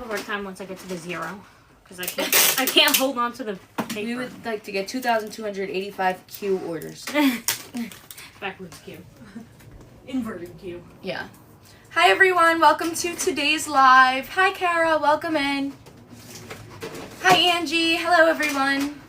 a hard time once I get to the 0. Because I can't hold on to the paper. We would like to get 2,285 Q orders. Backwards Q. Inverted Q. Yeah. Hi everyone, welcome to today's live. Hi Kara, welcome in. Hi Angie, hello everyone.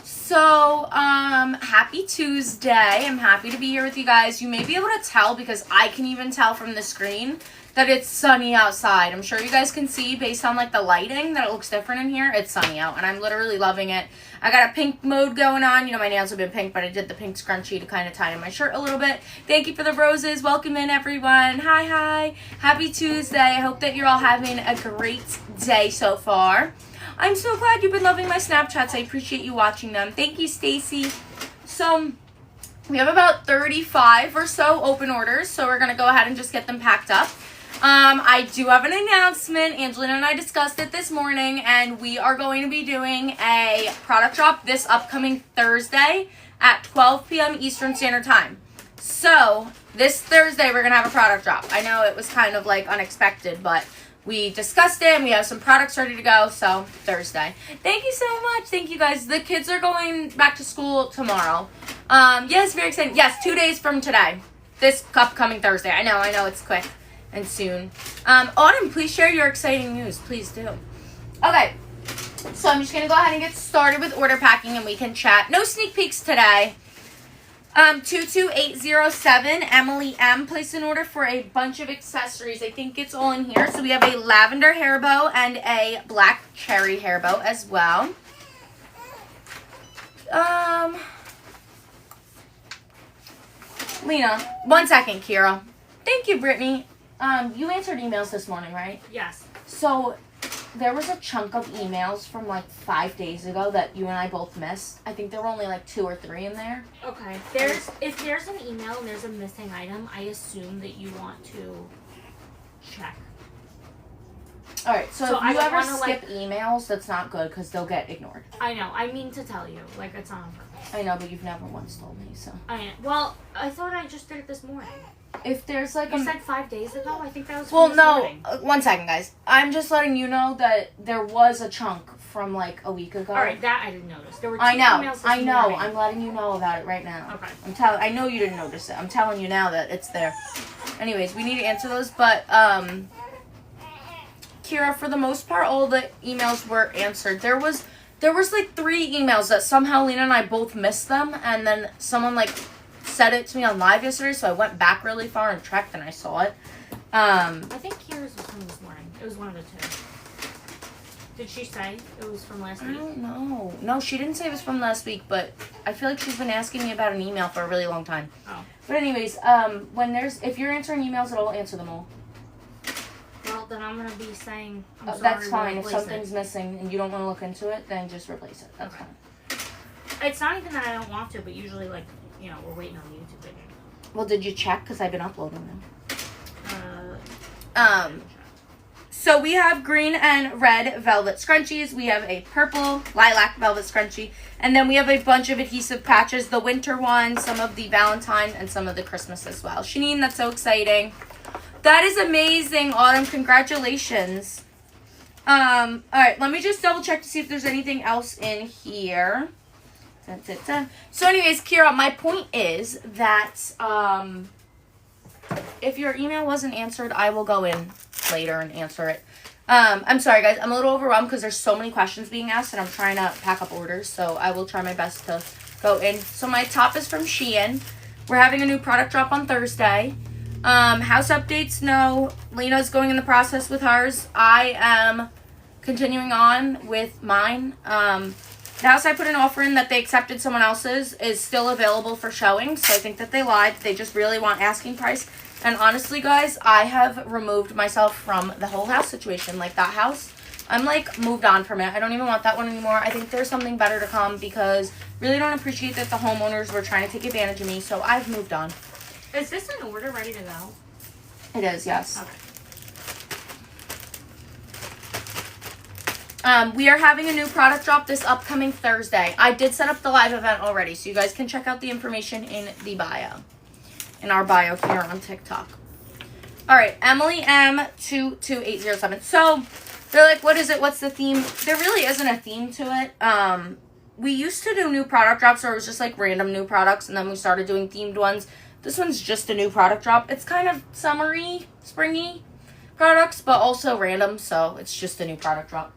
So, happy Tuesday. I'm happy to be here with you guys. You may be able to tell because I can even tell from the screen that it's sunny outside. I'm sure you guys can see based on like the lighting that it looks different in here. It's sunny out and I'm literally loving it. I got a pink mode going on. You know, my nails have been pink, but I did the pink scrunchie to kind of tie in my shirt a little bit. Thank you for the roses. Welcome in everyone. Hi. Happy Tuesday. I hope that you're all having a great day so far. I'm so glad you've been loving my Snapchats. I appreciate you watching them. Thank you, Stacy. So, we have about 35 or so open orders, so we're going to go ahead and just get them packed up. I do have an announcement. Angelina and I discussed it this morning, and we are going to be doing a product drop this upcoming Thursday at 12 p.m. Eastern Standard Time. So, this Thursday, we're going to have a product drop. I know it was kind of like unexpected, but we discussed it, and we have some products ready to go, so Thursday. Thank you so much. Thank you, guys. The kids are going back to school tomorrow. Yes, very exciting. Yes, 2 days from today. This upcoming Thursday. I know, it's quick and soon. Autumn, please share your exciting news. Please do. Okay, so I'm just going to go ahead and get started with order packing, and we can chat. No sneak peeks today. 22807, Emily M. placed an order for a bunch of accessories. I think it's all in here. So we have a lavender hair bow and a black cherry hair bow as well. Lena, 1 second, Kira. Thank you, Brittany. You answered emails this morning, right? Yes. So, there was a chunk of emails from like 5 days ago that you and I both missed. I think there were only like 2 or 3 in there. Okay. If there's an email and there's a missing item, I assume that you want to check. Alright, so if you ever skip emails, that's not good because they'll get ignored. I know. I mean to tell you. Like, it's on purpose. I know, but you've never once told me, so. Well, I thought I just did it this morning. If there's like You said 5 days ago? I think that was Well, this no. morning. 1 second, guys. I'm just letting you know that there was a chunk from like a week ago. Alright, that I didn't notice. There were 2 emails emails this morning. I'm letting you know about it right now. Okay. I know you didn't notice it. I'm telling you now that it's there. Anyways, we need to answer those, but Kira, for the most part, all the emails were answered. There was like 3 emails that somehow Lena and I both missed them, and then someone like said it to me on live yesterday, so I went back really far and checked, and I saw it. I think Kira's was from this morning. It was one of the 2. Did she say it was from last week? I don't know. No, she didn't say it was from last week, but I feel like she's been asking me about an email for a really long time. Oh. But anyways, if you're answering emails, it'll answer them all. Well, then I'm going to be saying, I'm sorry. That's fine. We'll If something's missing and you don't want to look into it, then just replace it. That's fine. It's not even that I don't want to, but usually, like, you know, we're waiting on the YouTube video. Well, did you check? Because I've been uploading them. So we have green and red velvet scrunchies. We have a purple lilac velvet scrunchie. And then we have a bunch of adhesive patches. The winter one, some of the Valentine, and some of the Christmas as well. Shanine, that's so exciting. That is amazing, Autumn. Congratulations. Alright, let me just double check to see if there's anything else in here. Dun, dun, dun. So anyways, Kira, my point is that if your email wasn't answered, I will go in later and answer it. I'm sorry, guys. I'm a little overwhelmed because there's so many questions being asked, and I'm trying to pack up orders, so I will try my best to go in. So my top is from Shein. We're having a new product drop on Thursday. House updates, no. Lena's going in the process with hers. I am continuing on with mine. The house I put an offer in that they accepted someone else's is still available for showing, so I think that they lied. They just really want asking price. And honestly, guys, I have removed myself from the whole house situation. Like, that house, I'm, like, moved on from it. I don't even want that one anymore. I think there's something better to come because really don't appreciate that the homeowners were trying to take advantage of me, so I've moved on. Is this an order ready to go? It is, yes. Okay. We are having a new product drop this upcoming Thursday. I did set up the live event already, so you guys can check out the information in the bio. In our bio here on TikTok. Alright, Emily M22807. So, They're like, what is it? What's the theme? There really isn't a theme to it. We used to do new product drops where it was just like random new products, and then we started doing themed ones. This one's just a new product drop. It's kind of summery, springy products, but also random, so it's just a new product drop.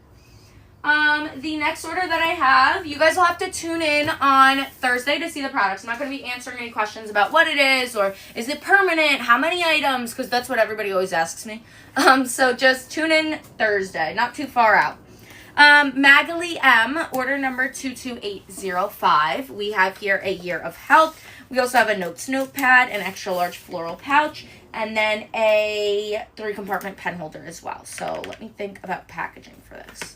The next order that I have, you guys will have to tune in on Thursday to see the products. I'm not going to be answering any questions about what it is or is it permanent, how many items, because that's what everybody always asks me. So just tune in Thursday, not too far out. Magali M, order number 22805. We have here a year of health. We also have a notes notepad, an extra large floral pouch, and then a 3-compartment pen holder as well. So let me think about packaging for this.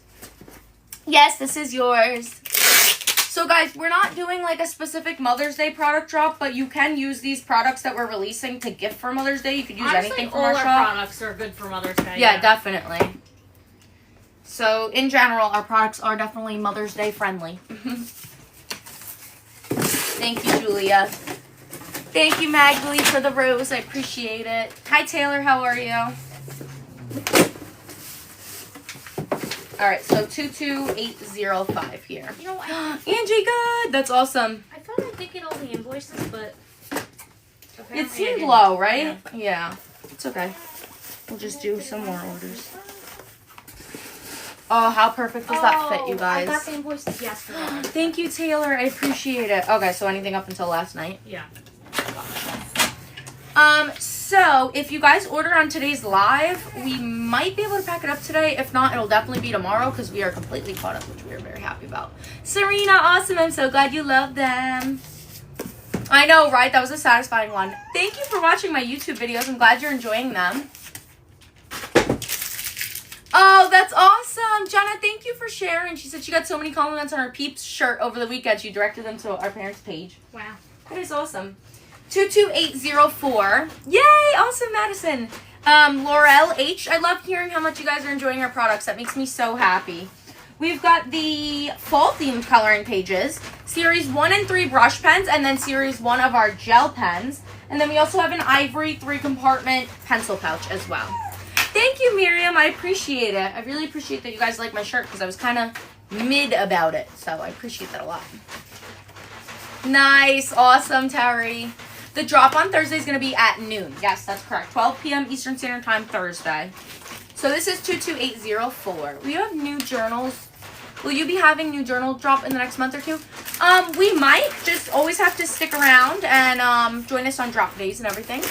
Yes, this is yours. So guys, we're not doing like a specific Mother's Day product drop, but you can use these products that we're releasing to gift for Mother's Day. You could use anything from our shop. All our products are good for Mother's Day. Yeah, definitely. So in general, our products are definitely Mother's Day friendly. Thank you, Julia. Thank you, Magali, for the rose. I appreciate it. Hi, Taylor. How are you? All right, so 22805 here. You know, Angie, good. That's awesome. I thought I did get all the invoices, but it seemed low, right? Yeah. It's okay. We'll just do some more orders. Oh, how perfect does that fit, you guys? I got the invoices yesterday. Thank you, Taylor. I appreciate it. Okay, so anything up until last night? Yeah. So if you guys order on today's live, we might be able to pack it up today. If not, it'll definitely be tomorrow because we are completely caught up, which we are very happy about. Serena, awesome. I'm so glad you love them. I know, right? That was a satisfying one. Thank you for watching my YouTube videos. I'm glad you're enjoying them. Oh, that's awesome. Jenna, thank you for sharing. She said she got so many compliments on her Peeps shirt over the weekend. She directed them to our parents' page. Wow. That is awesome. 22804. Yay! Awesome, Madison. Laurel H. I love hearing how much you guys are enjoying our products. That makes me so happy. We've got the fall themed coloring pages, series 1 and 3 brush pens, and then series 1 of our gel pens. And then we also have an ivory 3-compartment pencil pouch as well. Thank you, Miriam. I appreciate it. I really appreciate that you guys like my shirt because I was kind of mid about it. So I appreciate that a lot. Nice. Awesome, Terry. The drop on Thursday is going to be at noon. Yes, that's correct. 12 p.m. Eastern Standard Time Thursday. So this is 22804. We have new journals. Will you be having new journal drop in the next month or two? We might. Just always have to stick around and join us on drop days and everything.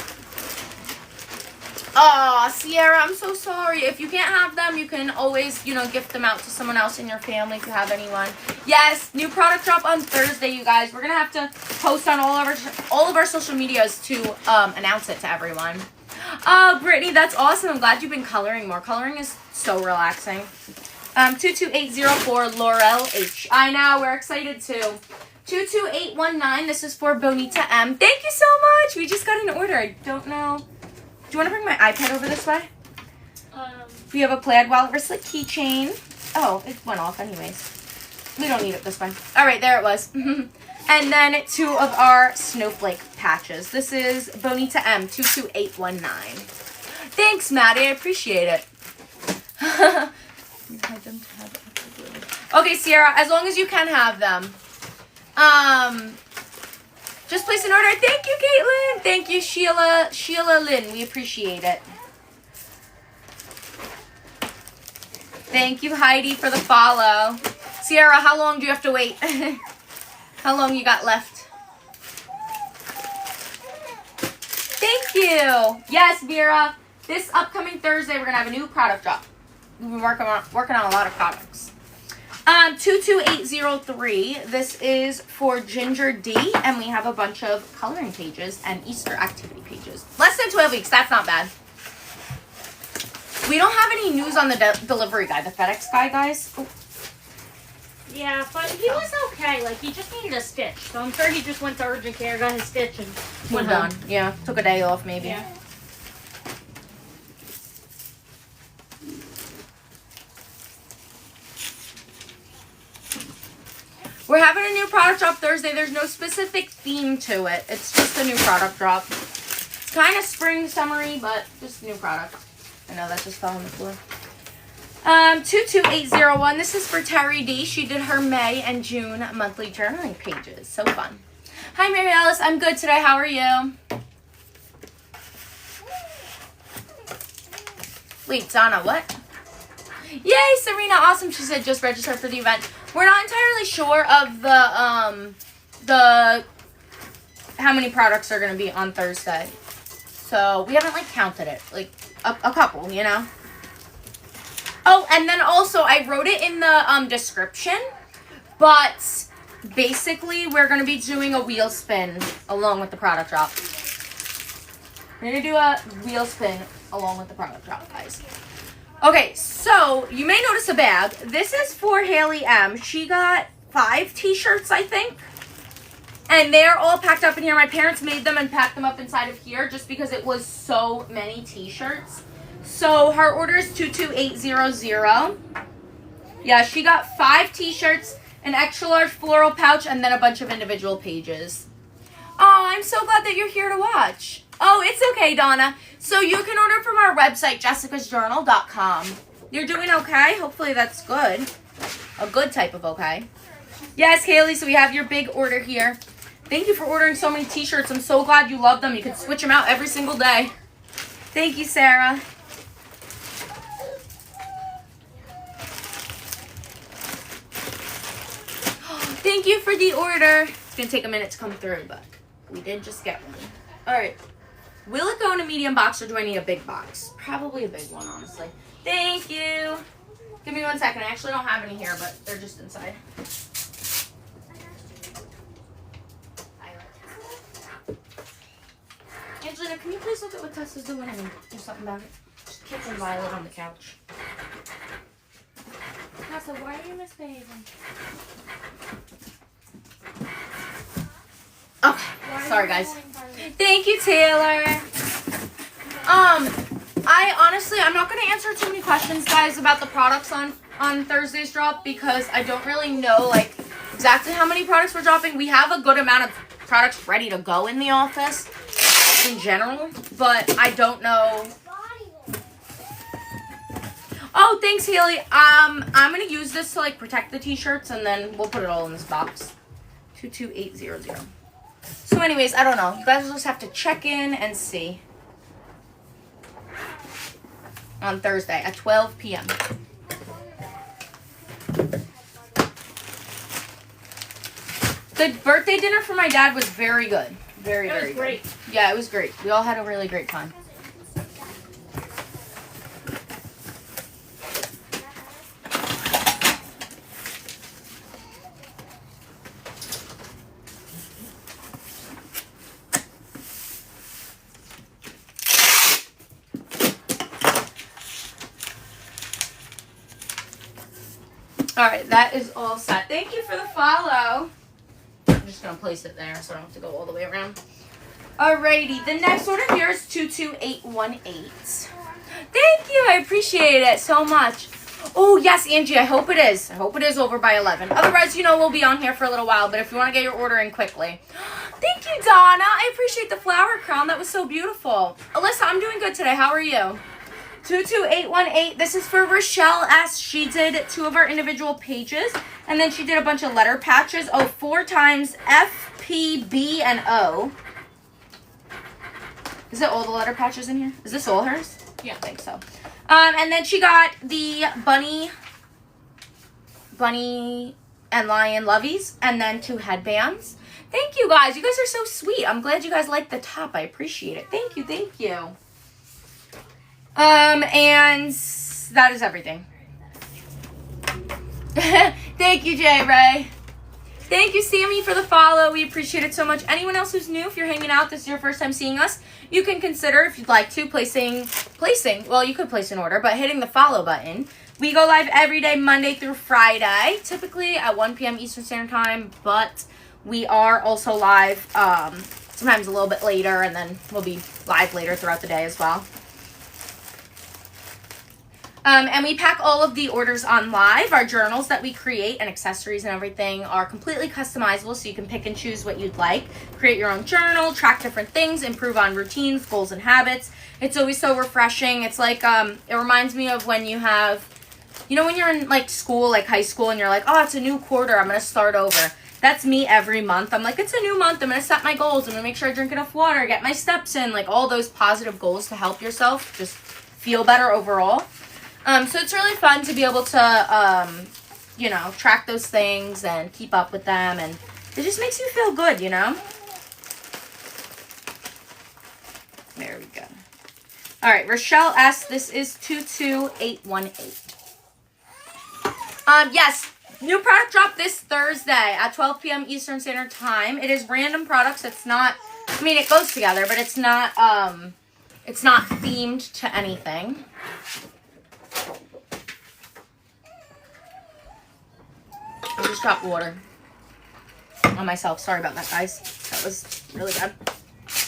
Oh, Sierra, I'm so sorry. If you can't have them, you can always, gift them out to someone else in your family if you have anyone. Yes, new product drop on Thursday, you guys. We're going to have to post on all of our social medias to announce it to everyone. Oh, Brittany, that's awesome. I'm glad you've been coloring more. Coloring is so relaxing. 22804, Laurel H. I know, we're excited too. 22819, this is for Bonita M. Thank you so much. We just got an order. I don't know. Do you want to bring my iPad over this way? We have a plaid wallet wristlet keychain. Oh, it went off anyways. We don't need it this way. All right, there it was. And then 2 of our snowflake patches. This is Bonita M 22819. Thanks, Maddie. I appreciate it. Okay, Sierra, as long as you can have them. Just place an order. Thank you, Caitlin. Thank you, Sheila Lynn. We appreciate it. Thank you, Heidi, for the follow. Sierra, how long do you have to wait? How long you got left? Thank you. Yes, Vera. This upcoming Thursday, we're going to have a new product drop. We've been working on a lot of products. 22803. This is for Ginger D, and we have a bunch of coloring pages and Easter activity pages. Less than 12 weeks. That's not bad. We don't have any news on the delivery guy, the FedEx guy, guys. Oh. Yeah, but he was okay. Like, he just needed a stitch. So I'm sure he just went to urgent care, got his stitch, and went home. Done. Yeah, took a day off maybe. Yeah. We're having a new product drop Thursday. There's no specific theme to it. It's just a new product drop. It's kind of spring, summery, but just new product. I know that just fell on the floor. 22801. This is for Terry D. She did her May and June monthly journaling pages. So fun. Hi, Mary Alice. I'm good today. How are you? Wait, Donna, what? Yay, Serena. Awesome. She said just register for the event. We're not entirely sure of the how many products are going to be on Thursday. So we haven't, like, counted it. Like, a couple, you know? Oh, and then also, I wrote it in the description, but basically, we're going to be doing a wheel spin along with the product drop. We're going to do a wheel spin along with the product drop, guys. Okay, so, you may notice a bag. This is for Haley M. She got 5 t-shirts, I think. And they're all packed up in here. My parents made them and packed them up inside of here just because it was so many t-shirts. So her order is 22800. Yeah, she got 5 t-shirts, an extra large floral pouch, and then a bunch of individual pages. Oh, I'm so glad that you're here to watch. Oh, it's okay, Donna. So you can order from our website, jessicasjournal.com. You're doing okay? Hopefully that's good. A good type of okay. Yes, Haley, so we have your big order here. Thank you for ordering so many t-shirts. I'm so glad you love them. You can switch them out every single day. Thank you, Sarah. Thank you for the order. It's going to take a minute to come through, but we did just get one. All right. Will it go in a medium box or do I need a big box? Probably a big one, honestly. Thank you. Give me 1 second. I actually don't have any here, but they're just inside. Angelina, can you please look at what Tessa's doing and do something about it? Just kids and Violet on the couch. Tessa, why are you misbehaving? Okay, sorry guys. Thank you, Taylor. I'm not going to answer too many questions, guys, about the products on Thursday's drop because I don't really know, like, exactly how many products we're dropping. We have a good amount of products ready to go in the office in general, but I don't know. Oh, thanks, Haley. I'm going to use this to, like, protect the t-shirts, and then we'll put it all in this box. 22800. So anyways, I don't know. You guys will just have to check in and see. On Thursday at 12 p.m. The birthday dinner for my dad was very good. Very good. Great. Yeah, it was great. We all had a really great time. Alright, that is all set. Thank you for the follow. I'm just going to place it there so I don't have to go all the way around. Alrighty, the next order here is 22818. Thank you, I appreciate it so much. Oh, yes, Angie, I hope it is. I hope it is over by 11. Otherwise, you know, we'll be on here for a little while, but if you want to get your order in quickly. Thank you, Donna. I appreciate the flower crown. That was so beautiful. Alyssa, I'm doing good today. How are you? 22818. This is for Rochelle S. She did 2 of our individual pages, and then she did a bunch of letter patches. Oh, 4 times F, P, B, and O. Is it all the letter patches in here? Is this all hers? Yeah. I think so. And then she got the bunny and lion loveys, and then 2 headbands. Thank you, guys. You guys are so sweet. I'm glad you guys like the top. I appreciate it. Thank you. Thank you. And that is everything. Thank you, Jay Ray. Thank you, Sammy, for the follow. We appreciate it so much. Anyone else who's new, if you're hanging out, this is your first time seeing us, you can consider, if you'd like to, placing, well, you could place an order, but hitting the follow button. We go live every day, Monday through Friday, typically at 1 p.m. Eastern Standard Time, but we are also live sometimes a little bit later, and then we'll be live later throughout the day as well. And we pack all of the orders on live. Our journals that we create and accessories and everything are completely customizable, so you can pick and choose what you'd like. Create your own journal, track different things, improve on routines, goals, and habits. It's always so refreshing. It's like, it reminds me of when you have, You know when you're in like school, like high school, and you're like, oh, it's a new quarter, I'm going to start over. That's me every month. I'm like, it's a new month. I'm going to set my goals. I'm going to make sure I drink enough water, get my steps in, like all those positive goals to help yourself just feel better overall. So it's really fun to be able to, you know, track those things and keep up with them. And it just makes you feel good, you know? There we go. All right, Rochelle S. This is 22818. Yes. New product drop this Thursday at 12 p.m. Eastern Standard Time. It is random products. It's not, I mean, it goes together, but it's not themed to anything. I just dropped water on myself. Sorry about that, guys. That was really good.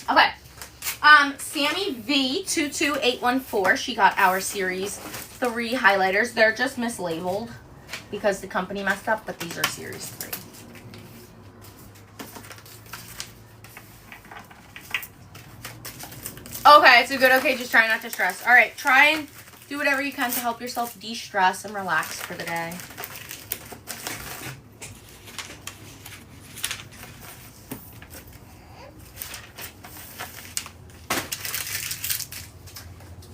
Okay. Sammy V 22814. She got our series 3 highlighters. They're just mislabeled because the company messed up, but these are series 3. Okay, it's a good, okay, just try not to stress. All right, try and do whatever you can to help yourself de-stress and relax for the day.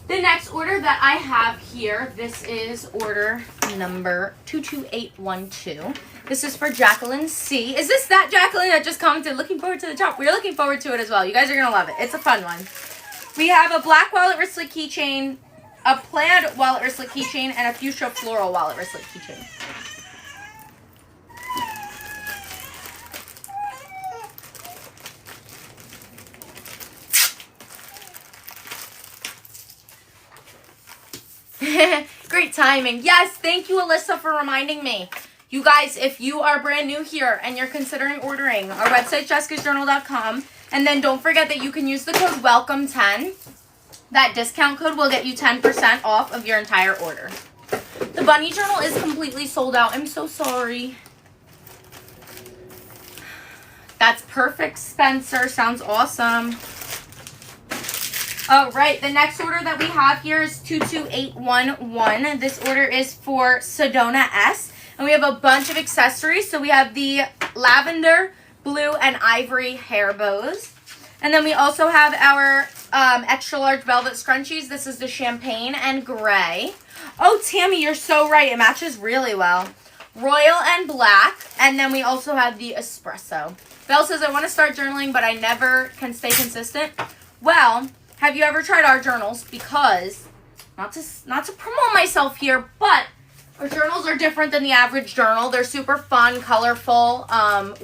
The next order that I have here, this is order number 22812. This is for Jacqueline C. Is this that Jacqueline that just commented, looking forward to the top? We're looking forward to it as well. You guys are going to love it. It's a fun one. We have a black wallet wristlet keychain, a plaid wallet wristlet keychain, and a fuchsia floral wallet wristlet keychain. Great timing. Yes, thank you, Alyssa, for reminding me. You guys, if you are brand new here and you're considering ordering, our website, jessicasjournal.com, and then don't forget that you can use the code WELCOME10. That discount code will get you 10% off of your entire order. The bunny journal is completely sold out. I'm so sorry. That's perfect, Spencer. Sounds awesome. All right, the next order that we have here is 22811. This order is for Sedona S. And we have a bunch of accessories. So we have the lavender, blue, and ivory hair bows. And then we also have our extra large velvet scrunchies. This is the champagne and gray. Oh, Tammy, you're so right. It matches really well. Royal and black. And then we also have the espresso. Belle says, I want to start journaling, but I never can stay consistent. Well, have you ever tried our journals? Because, not to promote myself here, but our journals are different than the average journal. They're super fun, colorful.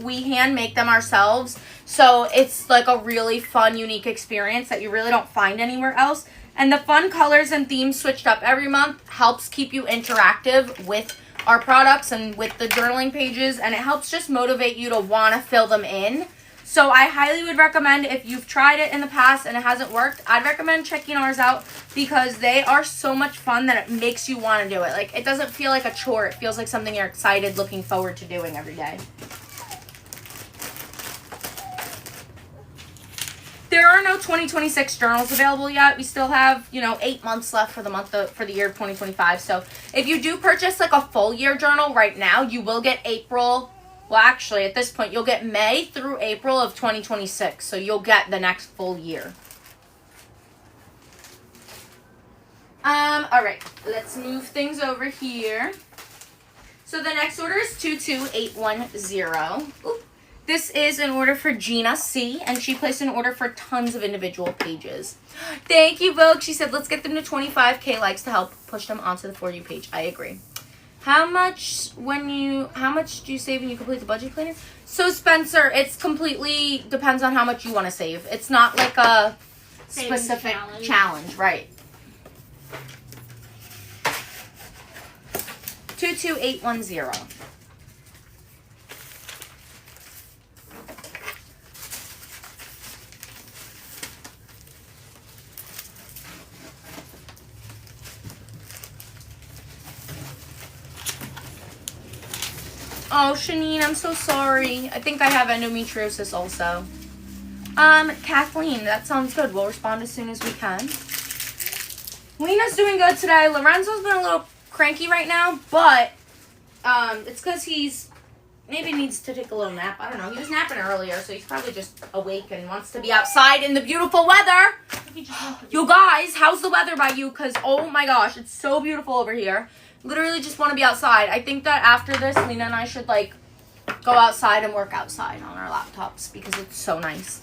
We hand make them ourselves. So it's like a really fun, unique experience that you really don't find anywhere else. And the fun colors and themes switched up every month helps keep you interactive with our products and with the journaling pages. And it helps just motivate you to want to fill them in. So I highly would recommend, if you've tried it in the past and it hasn't worked, I'd recommend checking ours out because they are so much fun that it makes you want to do it. Like, it doesn't feel like a chore. It feels like something you're excited, looking forward to doing every day. There are no 2026 journals available yet. We still have, 8 months left for the year of 2025. So if you do purchase like a full year journal right now, you will get April. Well, actually, at this point, you'll get May through April of 2026. So you'll get the next full year. All right, let's move things over here. So the next order is 22810. Oop. This is an order for Gina C, and she placed an order for tons of individual pages. Thank you, Vogue. She said, let's get them to 25K likes to help push them onto the For You page. I agree. How much do you save when you complete the budget planner? So, Spencer, it's completely depends on how much you want to save. It's not like a specific challenge, right? 22810. Oh, Shanine, I'm so sorry. I think I have endometriosis also. Kathleen, that sounds good. We'll respond as soon as we can. Lena's doing good today. Lorenzo's been a little cranky right now, but it's because he's maybe needs to take a little nap. I don't know. He was napping earlier, so he's probably just awake and wants to be outside in the beautiful weather. You guys, how's the weather by you? Because, oh my gosh, it's so beautiful over here. Literally just want to be outside. I think that after this, Lena and I should, like, go outside and work outside on our laptops because it's so nice.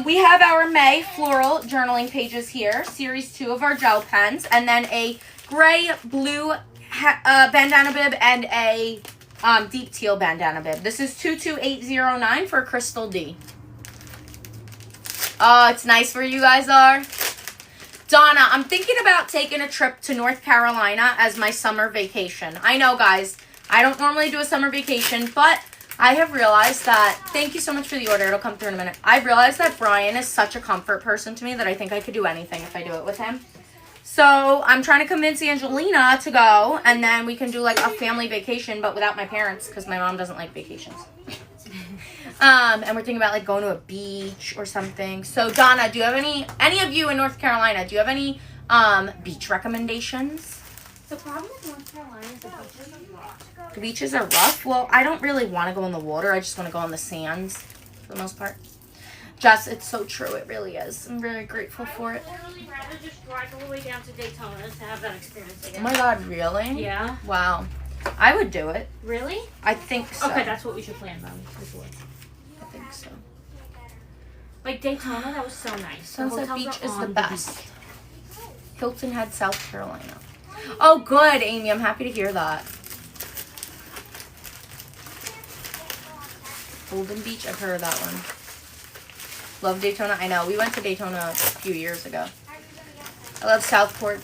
We have our May floral journaling pages here. Series 2 of our gel pens. And then a gray, blue bandana bib and a deep teal bandana bib. This is 22809 for Crystal D. Oh, it's nice where you guys are. Donna, I'm thinking about taking a trip to North Carolina as my summer vacation. I know, guys, I don't normally do a summer vacation, but I have realized that, thank you so much for the order, it'll come through in a minute. I've realized that Brian is such a comfort person to me that I think I could do anything if I do it with him. So I'm trying to convince Angelina to go, and then we can do like a family vacation, but without my parents, because my mom doesn't like vacations. And we're thinking about like going to a beach or something. So Donna, do you have any of you in North Carolina, do you have any beach recommendations? The problem with North Carolina is the beaches are rough. The beaches are rough? Well, I don't really want to go in the water. I just want to go on the sands for the most part. Jess, it's so true. It really is. I'm very grateful for it. I would literally rather just drive all the way down to Daytona to have that experience again. Oh my God, really? Yeah. Wow. I would do it. Really? I think so. Okay, that's what we should plan on before. I think so. Like Daytona, that was so nice. Sunset Beach is the best. Hilton Head, South Carolina. Oh, good, Amy. I'm happy to hear that. Golden Beach, I've heard of that one. Love Daytona. I know. We went to Daytona a few years ago. I love Southport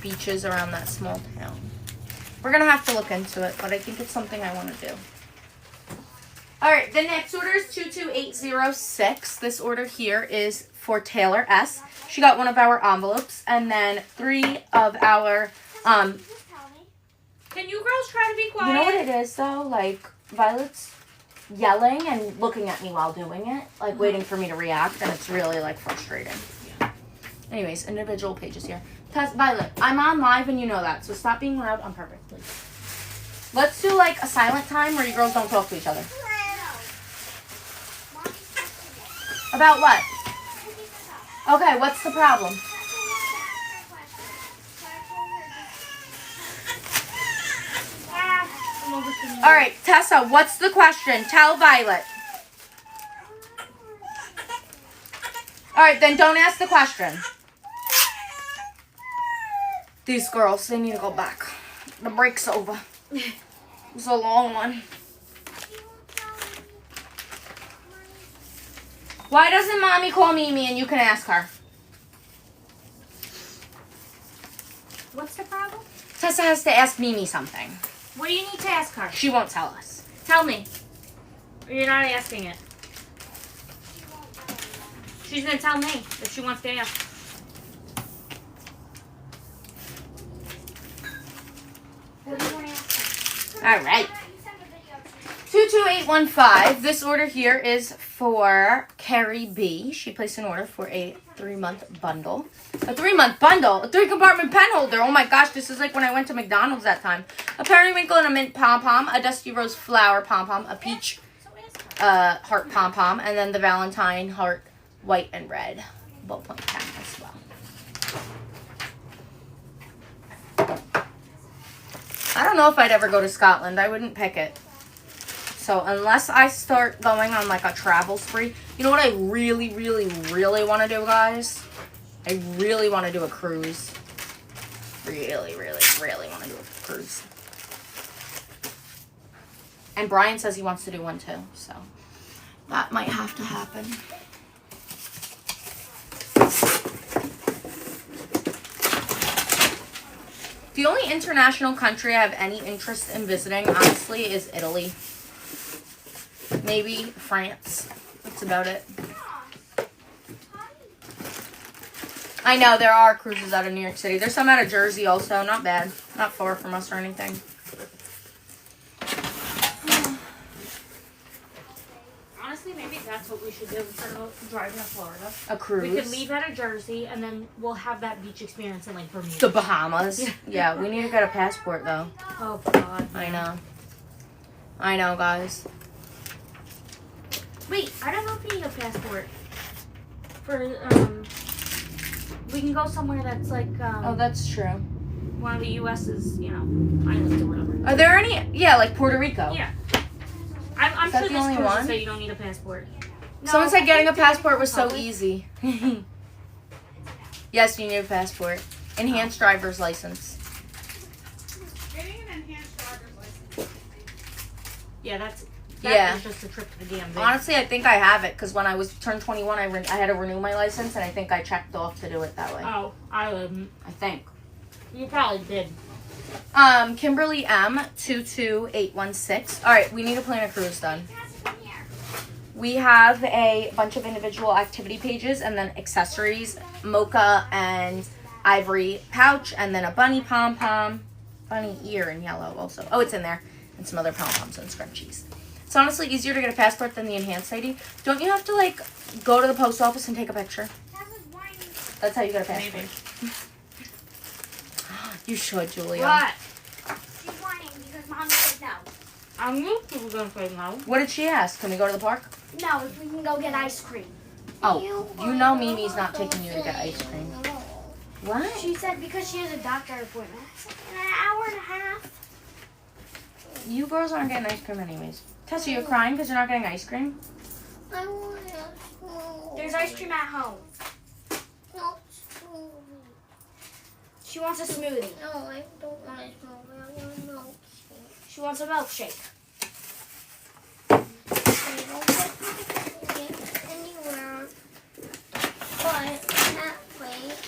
beaches around that small town. We're going to have to look into it, but I think it's something I want to do. All right, the next order is 22806. This order here is for Taylor S. She got one of our envelopes, and then 3 of our, Can you girls try to be quiet? you know what it is, though? Like, Violet's yelling and looking at me while doing it, like waiting for me to react, and it's really, like, frustrating. Yeah. Anyways, individual pages here. Violet, I'm on live, and you know that, so stop being loud on purpose, please. Let's do, like, a silent time where you girls don't talk to each other. About what? Okay, what's the problem? All right, Tessa, what's the question? Tell Violet. All right, then don't ask the question. These girls, they need to go back. The break's over. It was a long one. Why doesn't Mommy call Mimi and you can ask her? What's the problem? Tessa has to ask Mimi something. What do you need to ask her? She won't tell us. Tell me. Or you're not asking it. She's going to tell me if she wants to ask. What do you want to ask her? All right. 22815. This order here is for Carrie B. She placed an order for a 3-month bundle. A 3-month bundle? A 3-compartment pen holder. Oh my gosh, this is like when I went to McDonald's that time. A periwinkle and a mint pom-pom, a dusty rose flower pom-pom, a peach heart pom-pom, and then the Valentine heart white and red ballpoint pen as well. I don't know if I'd ever go to Scotland. I wouldn't pick it. So unless I start going on like a travel spree, you know what I really, really, really want to do, guys? I really want to do a cruise. Really, really, really want to do a cruise. And Brian says he wants to do one too, so that might have to happen. The only international country I have any interest in visiting, honestly, is Italy. Maybe France. That's about it. I know, there are cruises out of New York City. There's some out of Jersey also. Not bad. Not far from us or anything. Honestly, Honestly, maybe that's what we should do instead of driving to Florida. A cruise. We could leave out of Jersey, and then we'll have that beach experience in, like, Bermuda. The Bahamas. Yeah, we need to get a passport, though. Oh, God. I know. I know, guys. Wait, I don't know if we need a passport. For, we can go somewhere that's, like, Oh, that's true. one of the U.S.'s, islands or whatever. Are there any? Yeah, like Puerto Rico. Yeah. I'm Is that sure the this only cruise one? will say you don't need a passport. No, Someone said I getting a think Dominican passport was so Republic. easy. Yes, you need a passport. Enhanced driver's license. Getting an enhanced driver's license. Yeah, that Yeah. was just a trip to the DMV. Honestly, I think I have it because when I was turned 21, I had to renew my license, and I think I checked off to do it that way. Oh, I didn't. I think. You probably did. Kimberly M 22816. All right, we need to plan a cruise then. We have a bunch of individual activity pages and then accessories, mocha and ivory pouch, and then a bunny pom-pom, bunny ear in yellow also. Oh, it's in there. And some other pom-poms and scrunchies. It's honestly easier to get a passport than the enhanced ID. Don't you have to, like, go to the post office and take a picture? That's how you get a passport. Maybe. You should, Julia. What? She's whining because Mommy said no. I knew you were going to say no. What did she ask? Can we go to the park? No, if we can go get ice cream. Oh, you know Mimi's not taking you to get ice cream. What? She said because she has a doctor appointment. I said, in an hour and a half. You girls aren't getting ice cream anyways. Tessa, you're crying because you're not getting ice cream? I want ice cream. There's ice cream at home. No, she wants a smoothie. No, I don't want a smoothie. I want a milkshake. She wants a milkshake. I don't get anywhere but that place.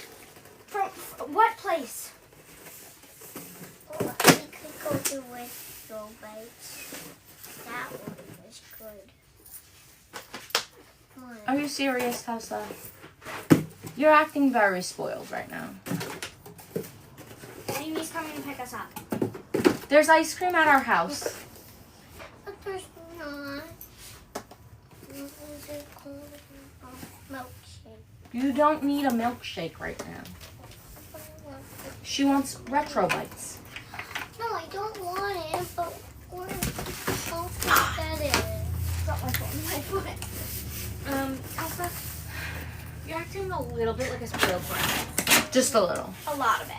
From what place? Oh, we could go to Whistle Bites. That one was good. Are you serious, Tessa? You're acting very spoiled right now. Mimi's coming to pick us up. There's ice cream at our house. But there's not. What was it called? Milkshake. You don't need a milkshake right now. She wants retro bites. No, I don't want it, but where that is. Got my phone in my foot. Elsa, you're acting a little bit like a spoiled brat. Just a little. A lot of it.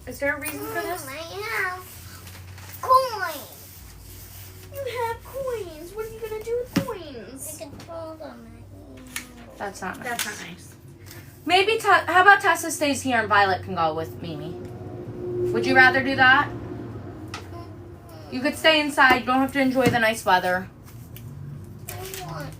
Is there a reason for this? I have coins. You have coins. What are you gonna do with coins? I can throw them at you. That's not nice. That's not nice. Maybe, how about Tessa stays here and Violet can go with Mimi? Would you rather do that? You could stay inside. You don't have to enjoy the nice weather. I want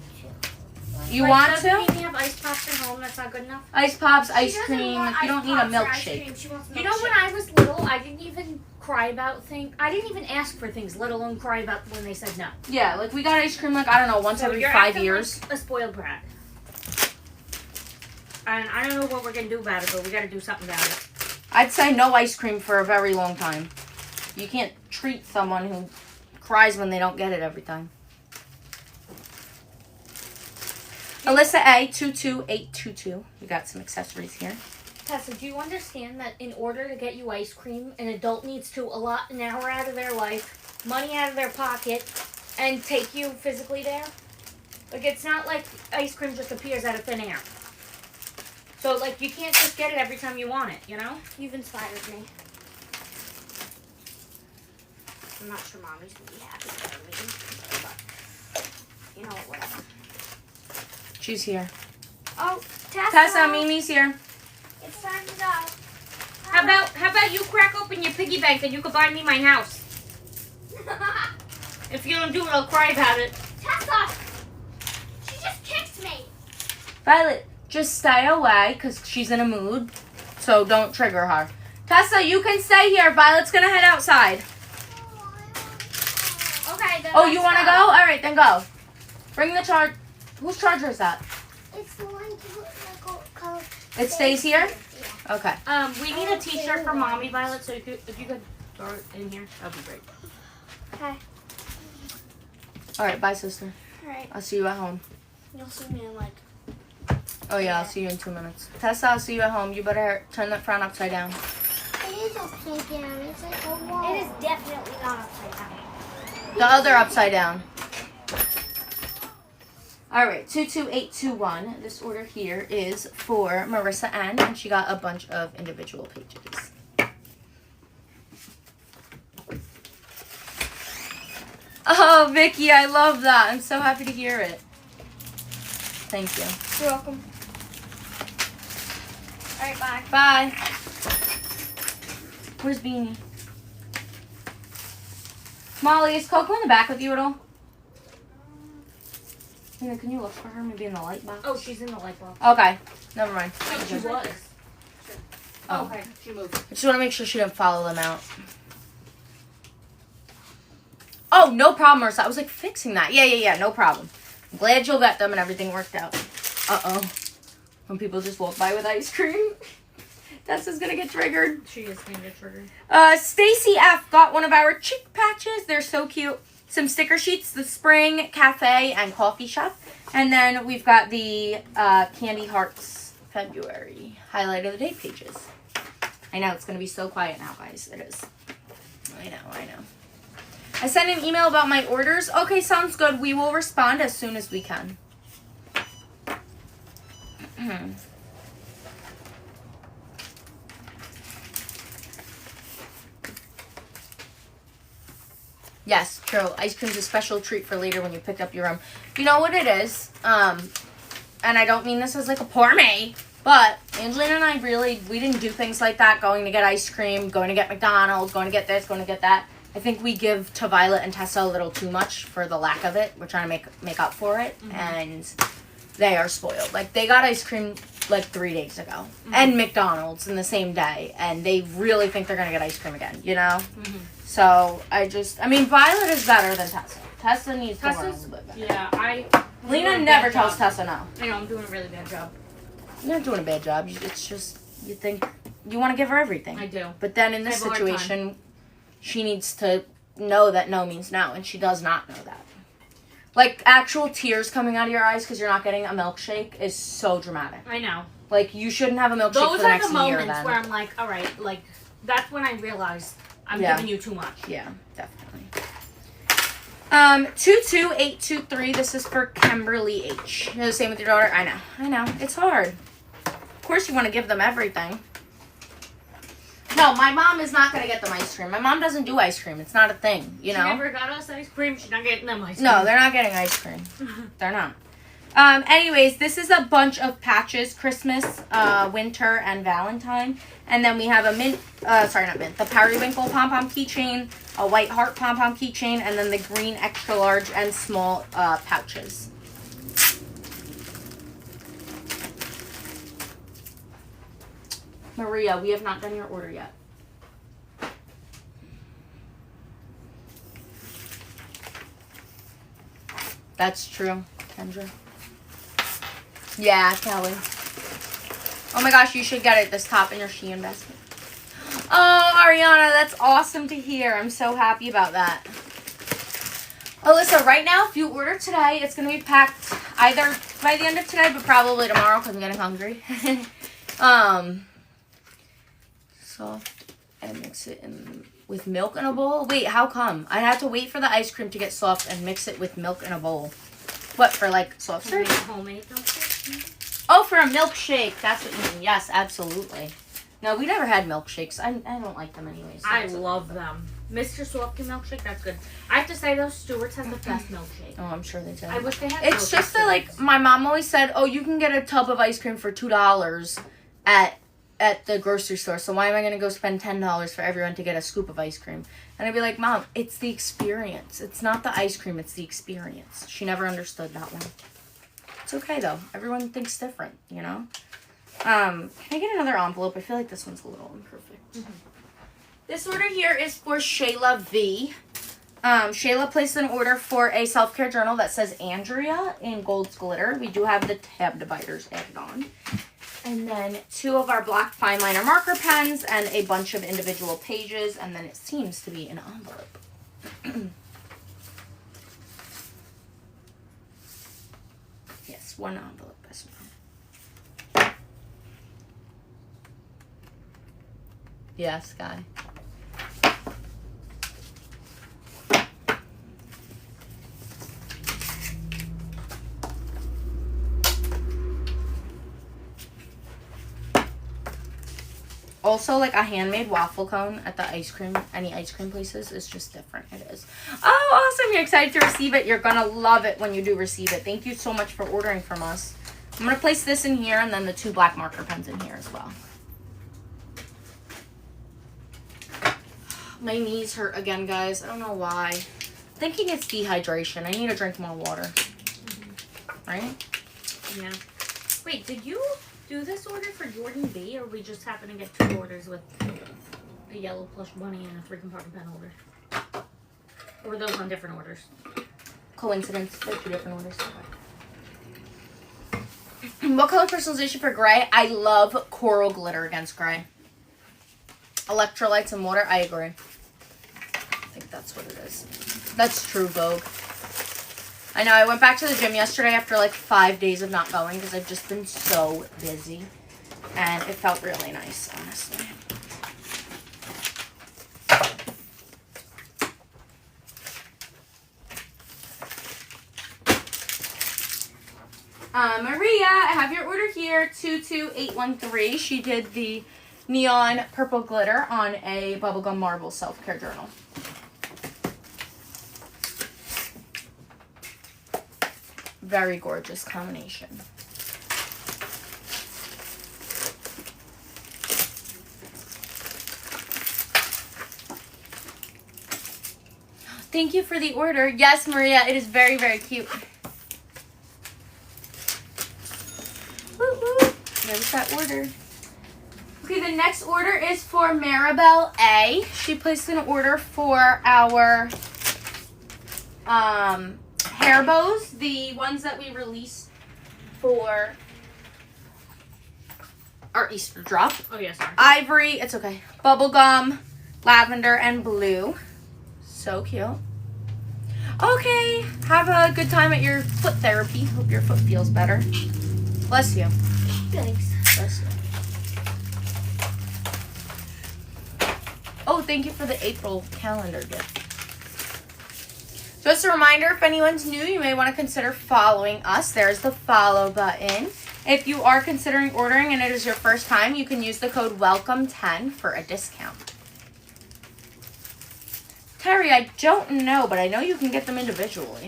to. You want does to? Mimi have ice pops at home? That's not good enough. Ice pops, She ice doesn't cream. want You don't ice need a pops or ice milkshake. cream. She wants You know, when I was little, I didn't even cry about things. I didn't even ask for things, let alone cry about when they said no. Yeah, like we got ice cream like, I don't know, once So every you're 5 acting years. like a spoiled brat. And I don't know what we're going to do about it, but we got to do something about it. I'd say no ice cream for a very long time. You can't treat someone who cries when they don't get it every time. Alyssa A 22822. We got some accessories here. Tessa, do you understand that in order to get you ice cream, an adult needs to allot an hour out of their life, money out of their pocket, and take you physically there? Like, it's not like ice cream just appears out of thin air. So, like, you can't just get it every time you want it, you know? You've inspired me. I'm not sure Mommy's gonna be happy for me, but you know, whatever. She's here. Oh, Tessa! Tessa, Mimi's here. It's time to go. How about you crack open your piggy bank and you could buy me my house? If you don't do it, I'll cry about it. Tessa! She just kicked me! Violet, just stay away because she's in a mood. So don't trigger her. Tessa, you can stay here. Violet's going to head outside. Okay, then Oh, let's you want to go? All right, then go. Bring the charge. Whose charger is that? It's the one to It stays here? Yeah. Okay. We need a t-shirt for Mommy, Violet, so if you could throw it in here, that'd be great. Okay. All right, bye, sister. Alright. I'll see you at home. You'll see me in like... Oh yeah, I'll see you in 2 minutes. Tessa, I'll see you at home. You better turn that frown upside down. It is upside down. It's like a wall. It is definitely not upside down. The other upside down. Alright, 22821. This order here is for Marissa N. And she got a bunch of individual pages. Oh, Vicky, I love that. I'm so happy to hear it. Thank you. You're welcome. Alright, bye. Bye. Where's Beanie? Molly, is Coco in the back with you at all? Can you look for her? Maybe in the light box? Oh, she's in the light box. Okay. Never mind. Oh, she was. Oh. Okay, she moved. I just want to make sure she didn't follow them out. Oh, no problem, Marissa. I was like fixing that. Yeah, no problem. I'm glad you'll get them and everything worked out. Uh-oh. When people just walk by with ice cream. Tessa's gonna get triggered. She is gonna get triggered. Stacy F got one of our cheek patches. They're so cute. Some sticker sheets, the Spring Cafe and Coffee Shop. And then we've got the Candy Hearts February highlight of the day pages. I know, it's gonna be so quiet now, guys. It is. I know. I sent an email about my orders. Okay, sounds good. We will respond as soon as we can. Yes, true. Ice cream's a special treat for later when you pick up your own. You know what it is? And I don't mean this as like a poor me, but Angelina and I we didn't do things like that. Going to get ice cream, going to get McDonald's, going to get this, going to get that. I think we give to Violet and Tessa a little too much for the lack of it. We're trying to make up for it, and they are spoiled. Like, they got ice cream like 3 days ago, and McDonald's in the same day, and they really think they're gonna get ice cream again, you know? So I mean, Violet is better than Tessa. Tessa needs to learn a little bit better. Yeah, Lena never tells Tessa no. I know, I'm doing a really bad job. You're not doing a bad job. It's just, you think, you want to give her everything. I do. But then in this situation, she needs to know that no means no, and she does not know that. Like, actual tears coming out of your eyes because you're not getting a milkshake is so dramatic. I know. Like, you shouldn't have a milkshake Those for the are next the year then. moments where I'm like, all right, like, that's when I realize I'm giving you too much. Yeah, definitely. 22823, this is for Kimberly H. You're the same with your daughter? I know. It's hard. Of course you want to give them everything. No, my mom is not going to get them ice cream. My mom doesn't do ice cream. It's not a thing, you know? She never got us ice cream. She's not getting them ice cream. No, they're not getting ice cream. They're not. Anyways, this is a bunch of patches, Christmas, winter, and Valentine. And then we have a the Periwinkle pom-pom keychain, a white heart pom-pom keychain, and then the green extra large and small pouches. Maria, we have not done your order yet. That's true, Kendra. Yeah, Kelly. Oh my gosh, you should get it, this top in your Shein basket. Oh, Ariana, that's awesome to hear. I'm so happy about that. Alyssa, right now, if you order today, it's going to be packed either by the end of today, but probably tomorrow because I'm getting hungry. Soft and mix it in with milk in a bowl. Wait, how come? I had to wait for the ice cream to get soft and mix it with milk in a bowl. What, for like soft serve? Homemade milkshake? Oh, for a milkshake. That's what you mean. Yes, absolutely. No, we never had milkshakes. I don't like them anyways. So I love them. Mr. Softy milkshake, that's good. I have to say though, Stewart's has the best milkshake. Oh, I'm sure they do. I wish they had. It's just that, like, my mom always said, oh, you can get a tub of ice cream for $2 at the grocery store, so why am I going to go spend $10 for everyone to get a scoop of ice cream? And I'd be like, Mom, it's the experience. It's not the ice cream, it's the experience. She never understood that one. It's okay, though. Everyone thinks different, you know? Can I get another envelope? I feel like this one's a little imperfect. This order here is for Shayla V. Shayla placed an order for a self-care journal that says Andrea in gold glitter. We do have the tab dividers added on. And then 2 of our black fine liner marker pens and a bunch of individual pages. And then it seems to be an envelope. Just one envelope as well. Yes, guy. Also, like a handmade waffle cone at the any ice cream places is just different. It is. Oh, awesome. You're excited to receive it. You're going to love it when you do receive it. Thank you so much for ordering from us. I'm going to place this in here and then the 2 black marker pens in here as well. My knees hurt again, guys. I don't know why. Thinking it's dehydration. I need to drink more water. Mm-hmm. Right? Yeah. Wait, did you do this order for Jordan B, or we just happen to get 2 orders with a yellow plush bunny and a 3-compartment pen holder? Or were those on different orders? Coincidence. They're 2 different orders. What color personalization for gray? I love coral glitter against gray. Electrolytes and water. I agree. I think that's what it is. That's true Vogue. I know, I went back to the gym yesterday after like 5 days of not going because I've just been so busy. And it felt really nice, honestly. Maria, I have your order here, 22813. She did the neon purple glitter on a bubblegum marble self-care journal. Very gorgeous combination. Thank you for the order. Yes, Maria, it is very, very cute. Woo-hoo. There's that order. Okay, the next order is for Maribel A. She placed an order for our hair bows, the ones that we release for our Easter drop. Oh, yes, sorry. Ivory, it's okay. Bubblegum, lavender, and blue. So cute. Okay, have a good time at your foot therapy. Hope your foot feels better. Bless you. Thanks. Bless you. Oh, thank you for the April calendar gift. Just a reminder, if anyone's new, you may want to consider following us. There's the follow button. If you are considering ordering and it is your first time, you can use the code WELCOME10 for a discount. Terry, I don't know, but I know you can get them individually.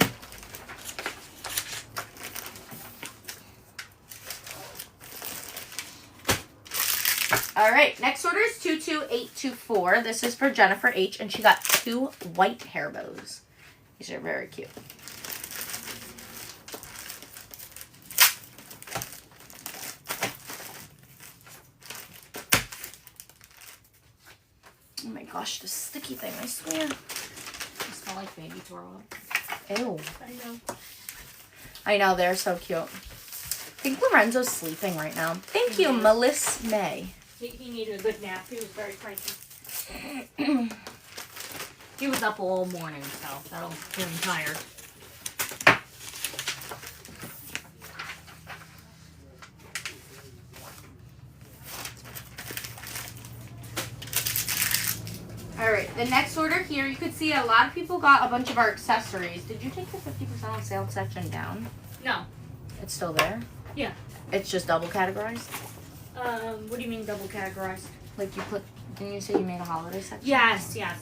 All right, next order is 22824. This is for Jennifer H, and she got 2 white hair bows. These are very cute. Oh my gosh, this sticky thing, I swear. They smell like baby throw up. Ew. I know. I know, they're so cute. I think Lorenzo's sleeping right now. Thank you, Melissa May. He needed a good nap. He was very cranky. He was up all morning, so that'll get him tired. Alright, the next order here, you could see a lot of people got a bunch of our accessories. Did you take the 50% off sale section down? No. It's still there? Yeah. It's just double categorized? What do you mean double categorized? Like you put, didn't you say you made a holiday section? Yes, yes.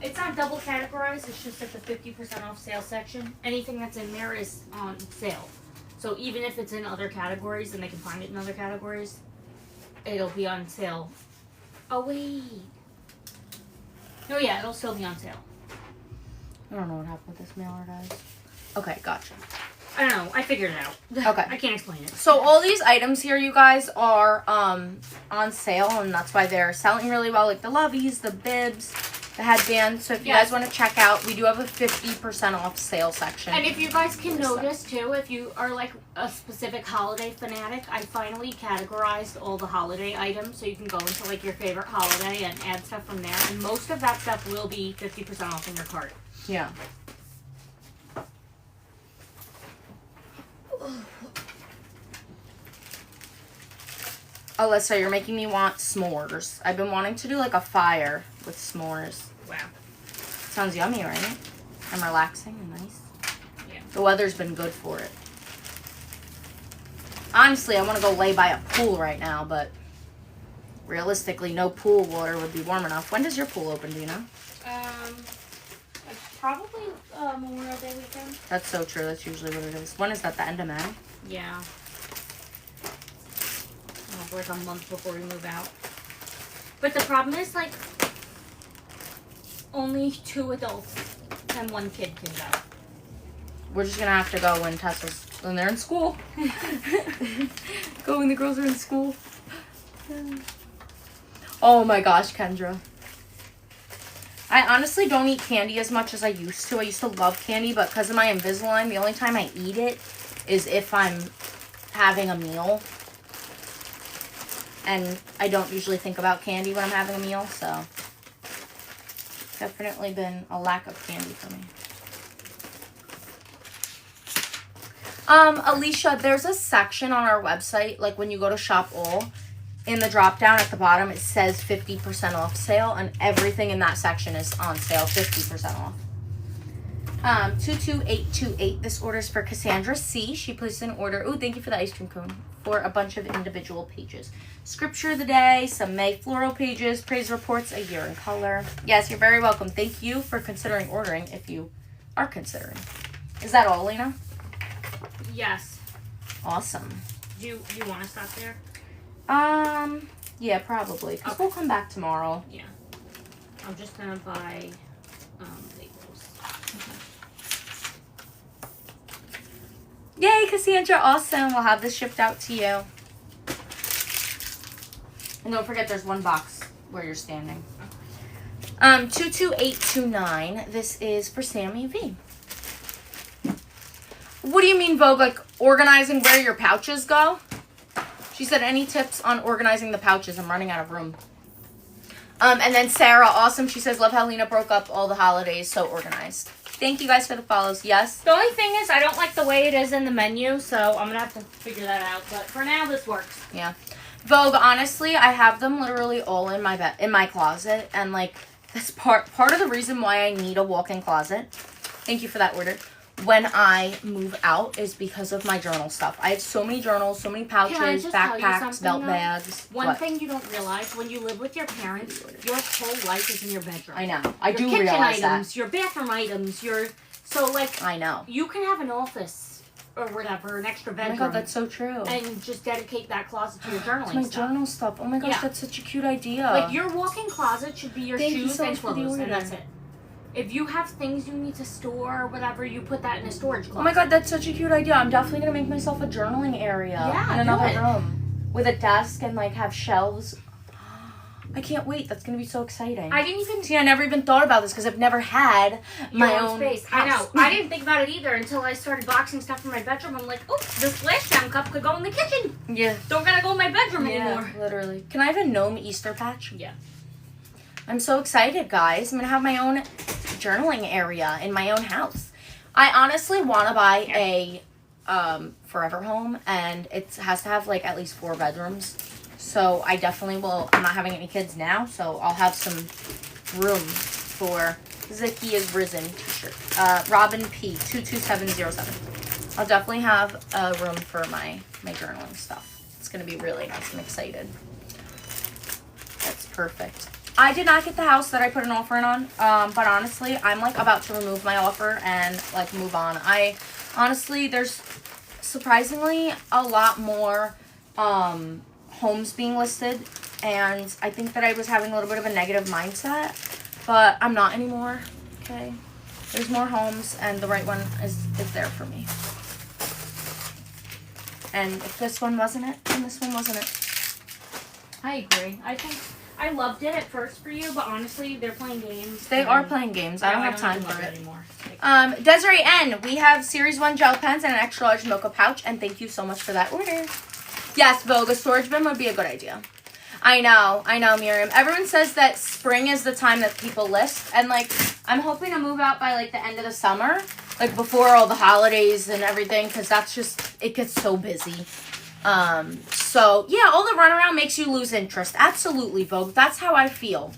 It's not double categorized. It's just at the 50% off sale section. Anything that's in there is on sale. So even if it's in other categories and they can find it in other categories, it'll be on sale. Oh, wait. No, yeah, it'll still be on sale. I don't know what happened with this mailer, guys. Okay, gotcha. I don't know. I figured it out. Okay. I can't explain it. So all these items here, you guys, are on sale, and that's why they're selling really well. Like the loveys, the bibs, the headbands. So if you guys want to check out, we do have a 50% off sale section. And if you guys can notice, too, if you are like a specific holiday fanatic, I finally categorized all the holiday items. So you can go into like your favorite holiday and add stuff from there. And most of that stuff will be 50% off in your cart. Yeah. Alyssa, you're making me want s'mores. I've been wanting to do like a fire with s'mores. Wow. Sounds yummy, right? And relaxing and nice. Yeah. The weather's been good for it. Honestly, I want to go lay by a pool right now, but realistically, no pool water would be warm enough. When does your pool open, do you know? Probably Memorial Day weekend. That's so true. That's usually what it is. When is that? The end of May? Yeah. Oh, like a month before we move out. But the problem is, like, only 2 adults and 1 kid can go. We're just gonna have to go when they're in school. Go when the girls are in school. Oh my gosh, Kendra. I honestly don't eat candy as much as I used to. I used to love candy, but because of my Invisalign, the only time I eat it is if I'm having a meal. And I don't usually think about candy when I'm having a meal, so definitely been a lack of candy for me. Alicia, there's a section on our website, like when you go to shop all, in the drop down at the bottom, it says 50% off sale, and everything in that section is on sale, 50% off. 22828, this order is for Cassandra C. She placed an order, oh, thank you for the ice cream cone, for a bunch of individual pages. Scripture of the day, some May floral pages, praise reports, a year in color. Yes, you're very welcome. Thank you for considering ordering if you are considering. Is that all, Lena? Yes. Awesome. Do you want to stop there? Yeah, probably. Because we'll come back tomorrow. Yeah. I'm just gonna buy labels. Yay, Cassandra, awesome. We'll have this shipped out to you. And don't forget there's 1 box where you're standing. 22829, this is for Sammy V. What do you mean, Vogue? Like organizing where your pouches go? She said, any tips on organizing the pouches? I'm running out of room. And then Sarah, awesome. She says, love how Lena broke up all the holidays. So organized. Thank you guys for the follows. Yes? The only thing is, I don't like the way it is in the menu, so I'm going to have to figure that out. But for now, this works. Yeah. Vogue, honestly, I have them literally all in my closet. And, like, that's part of the reason why I need a walk-in closet. Thank you for that order. When I move out is because of my journal stuff. I have so many journals, so many pouches, backpacks, belt bags. One thing you don't realize, when you live with your parents, your whole life is in your bedroom. I know. I do kitchen realize items, that. your bathroom items, I know. You can have an office or whatever, an extra bedroom. Oh my god, that's so true. And just dedicate that closet to your journaling my stuff. journal stuff. Oh my gosh, Yeah. That's such a cute idea. Like, your walk-in closet should be your Thank you shoes so and much for the clothes, order. and that's it. If you have things you need to store or whatever, you put that in a storage closet. Oh my god, that's such a cute idea. I'm definitely gonna make myself a journaling area Yeah, in another do it. room with a desk and like have shelves. I can't wait. That's gonna be so exciting. I didn't even See, I never even thought about this because I've never had my your own space. house. I know. I didn't think about it either until I started boxing stuff in my bedroom. I'm like, oh, this splash down cup could go in the kitchen. Yeah. Don't gotta go in my bedroom anymore. Literally. Can I have a gnome Easter patch? Yeah. I'm so excited, guys. I'm gonna have my own journaling area in my own house. I honestly want to buy a forever home, and it has to have like at least 4 bedrooms. So I definitely will. I'm not having any kids now, so I'll have some room for Zicky is Risen t-shirt. Robin P 22707. I'll definitely have a room for my journaling stuff. It's gonna be really nice. I'm excited. That's perfect. I did not get the house that I put an offer in on, but honestly, I'm like about to remove my offer and like move on. Honestly, there's surprisingly a lot more homes being listed, and I think that I was having a little bit of a negative mindset, but I'm not anymore. Okay, there's more homes, and the right one is there for me. And if this one wasn't it, then this one wasn't it. I agree. I think I loved it at first for you, but honestly, they're playing games. They are playing games. I don't have time for it anymore. Desiree N, we have Series 1 gel pens and an extra large mocha pouch, and thank you so much for that order. Yes, Vogue, a storage bin would be a good idea. I know, Miriam. Everyone says that spring is the time that people list, and like, I'm hoping to move out by like the end of the summer, like before all the holidays and everything, because that's just, it gets so busy. So yeah, all the runaround makes you lose interest. Absolutely, Vogue. That's how I feel.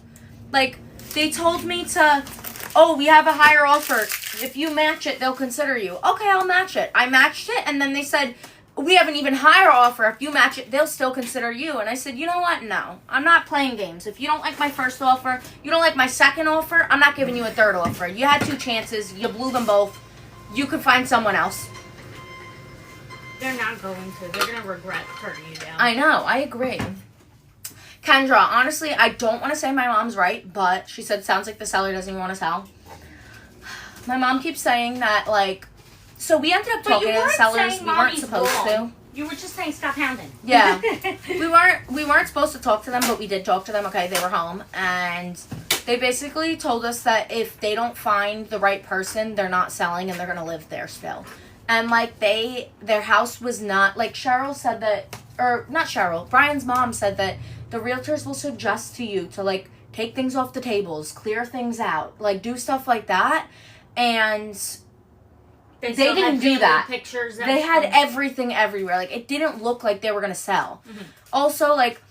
Like, they told me to, oh, we have a higher offer. If you match it, they'll consider you. Okay, I'll match it. I matched it, and then they said, we have an even higher offer. If you match it, they'll still consider you. And I said, you know what? No. I'm not playing games. If you don't like my first offer, you don't like my second offer, I'm not giving you a third offer. You had 2 chances. You blew them both. You could find someone else. They're not going to. They're going to regret turning you down. I know. I agree. Kendra, honestly, I don't want to say my mom's right, but she said, sounds like the seller doesn't even want to sell. My mom keeps saying that, like, so we ended up talking to the sellers. We weren't supposed to. You were just saying stop hounding. Yeah. we weren't supposed to talk to them, but we did talk to them. Okay, they were home, and they basically told us that if they don't find the right person, they're not selling and they're going to live there still. And, like, their house was not, like, Cheryl said that, or not Cheryl, Brian's mom said that the realtors will suggest to you to, like, take things off the tables, clear things out, like, do stuff like that. And they didn't do that. Pictures they had everything everywhere. Like, it didn't look like they were going to sell. Mm-hmm. Also, like,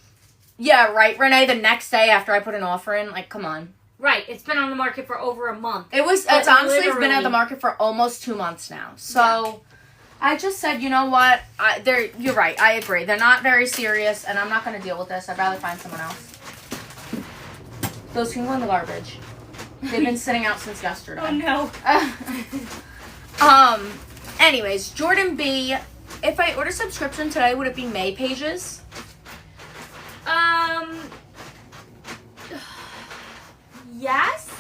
yeah, right, Renee, the next day after I put an offer in, like, come on. Right, it's been on the market for over a month. It's been on the market for almost 2 months now. So, yeah. I just said, you know what, you're right, I agree. They're not very serious, and I'm not going to deal with this. I'd rather find someone else. Those can go in the garbage. They've been sitting out since yesterday. Oh, no. Anyways, Jordan B, if I order subscription today, would it be May pages? Yes.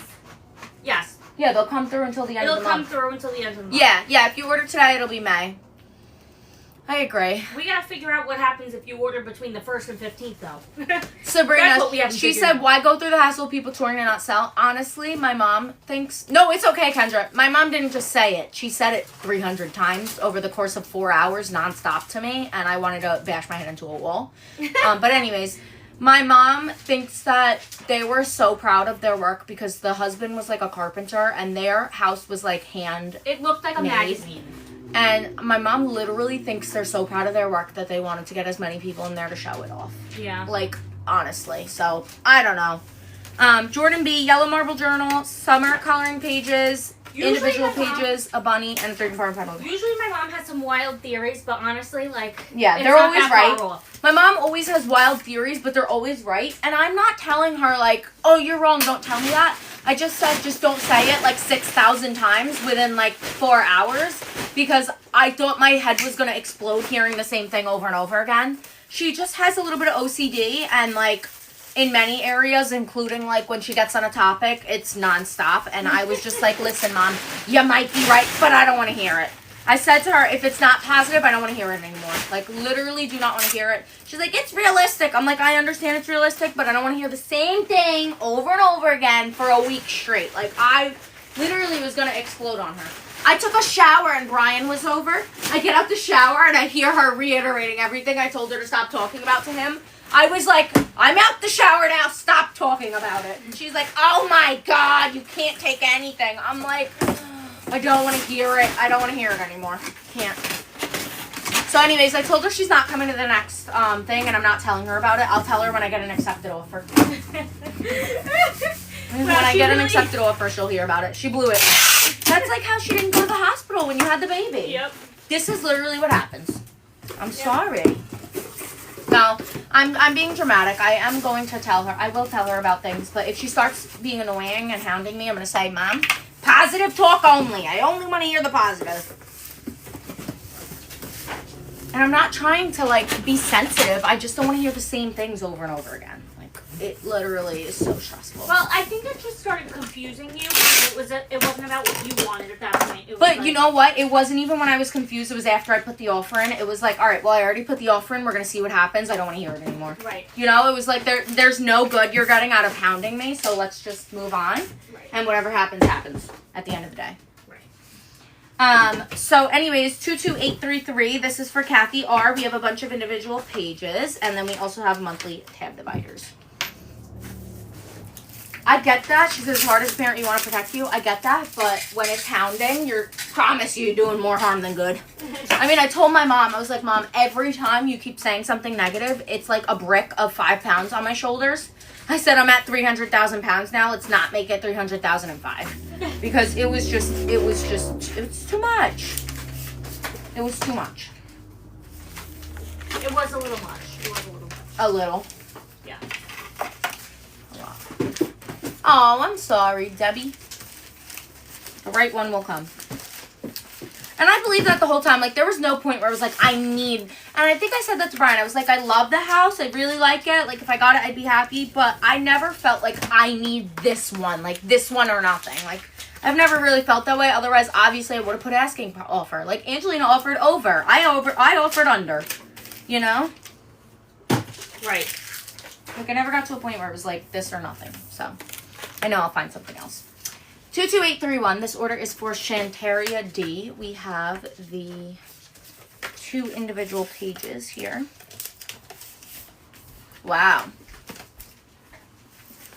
Yes. Yeah, they'll come through until the end of the month. It'll come through until the end of the month. Yeah, if you order today, it'll be May. I agree. We gotta figure out what happens if you order between the 1st and 15th, though. Sabrina, That's what we haven't she figured said, out. why go through the hassle of people touring and not sell? Honestly, my mom thinks... No, it's okay, Kendra. My mom didn't just say it. She said it 300 times over the course of 4 hours nonstop to me, and I wanted to bash my head into a wall. But anyways, my mom thinks that they were so proud of their work because the husband was like a carpenter, and their house was like hand... It looked like a magazine. And my mom literally thinks they're so proud of their work that they wanted to get as many people in there to show it off. Yeah. Like, honestly. So, I don't know. Jordan B, Yellow Marble Journal, summer coloring pages, individual pages, a bunny, and a 3-4 panel. Usually my mom has some wild theories, but honestly, like... Yeah, they're always right. My mom always has wild theories, but they're always right. And I'm not telling her, like, oh, you're wrong, don't tell me that. I just said, just don't say it like 6,000 times within like 4 hours because I thought my head was going to explode hearing the same thing over and over again. She just has a little bit of OCD and like in many areas, including like when she gets on a topic, it's nonstop. And I was just like, listen, Mom, you might be right, but I don't want to hear it. I said to her, if it's not positive, I don't want to hear it anymore. Like, literally do not want to hear it. She's like, it's realistic. I'm like, I understand it's realistic, but I don't want to hear the same thing over and over again for a week straight. Like, I literally was going to explode on her. I took a shower and Brian was over. I get out the shower and I hear her reiterating everything I told her to stop talking about to him. I was like, I'm out the shower now. Stop talking about it. And she's like, oh, my God, you can't take anything. I'm like... I don't want to hear it. I don't want to hear it anymore. Can't. So anyways, I told her she's not coming to the next thing, and I'm not telling her about it. I'll tell her when I get an accepted offer. When I get an accepted offer, she'll hear about it. She blew it. That's like how she didn't go to the hospital when you had the baby. Yep. This is literally what happens. I'm sorry. No, I'm being dramatic. I am going to tell her. I will tell her about things, but if she starts being annoying and hounding me, I'm going to say, Mom, positive talk only. I only want to hear the positive. And I'm not trying to, like, be sensitive. I just don't want to hear the same things over and over again. Like, it literally is so stressful. Well, I think it just started confusing you. It wasn't about what you wanted at that point. It was but like, you know what? It wasn't even when I was confused. It was after I put the offer in. It was like, all right, well, I already put the offer in. We're going to see what happens. I don't want to hear it anymore. Right. You know, it was like, there's no good you're getting out of hounding me, so let's just move on. Right. And whatever happens, happens at the end of the day. So anyways, 22833, this is for Kathy R. We have a bunch of individual pages, and then we also have monthly tab dividers. I get that. She says, as hard as a parent, you want to protect you. I get that. But when it's hounding, promise you're doing more harm than good. I mean, I told my mom, I was like, Mom, every time you keep saying something negative, it's like a brick of 5 pounds on my shoulders. I said, I'm at 300,000 pounds now. Let's not make it 300,005. Because it was too much. It was too much. It was a little much. It was a little much. A little. Yeah. Oh, I'm sorry, Debbie. The right one will come. And I believed that the whole time. Like, there was no point where I was like, I need... And I think I said that to Brian. I was like, I love the house. I really like it. Like, if I got it, I'd be happy. But I never felt like I need this one. Like, this one or nothing. Like, I've never really felt that way. Otherwise, obviously, I would have put asking offer. Like, Angelina offered over. I offered under. You know? Right. Like, I never got to a point where it was like this or nothing. So, I know I'll find something else. 22831. This order is for Shantaria D. We have the 2 individual pages here. Wow.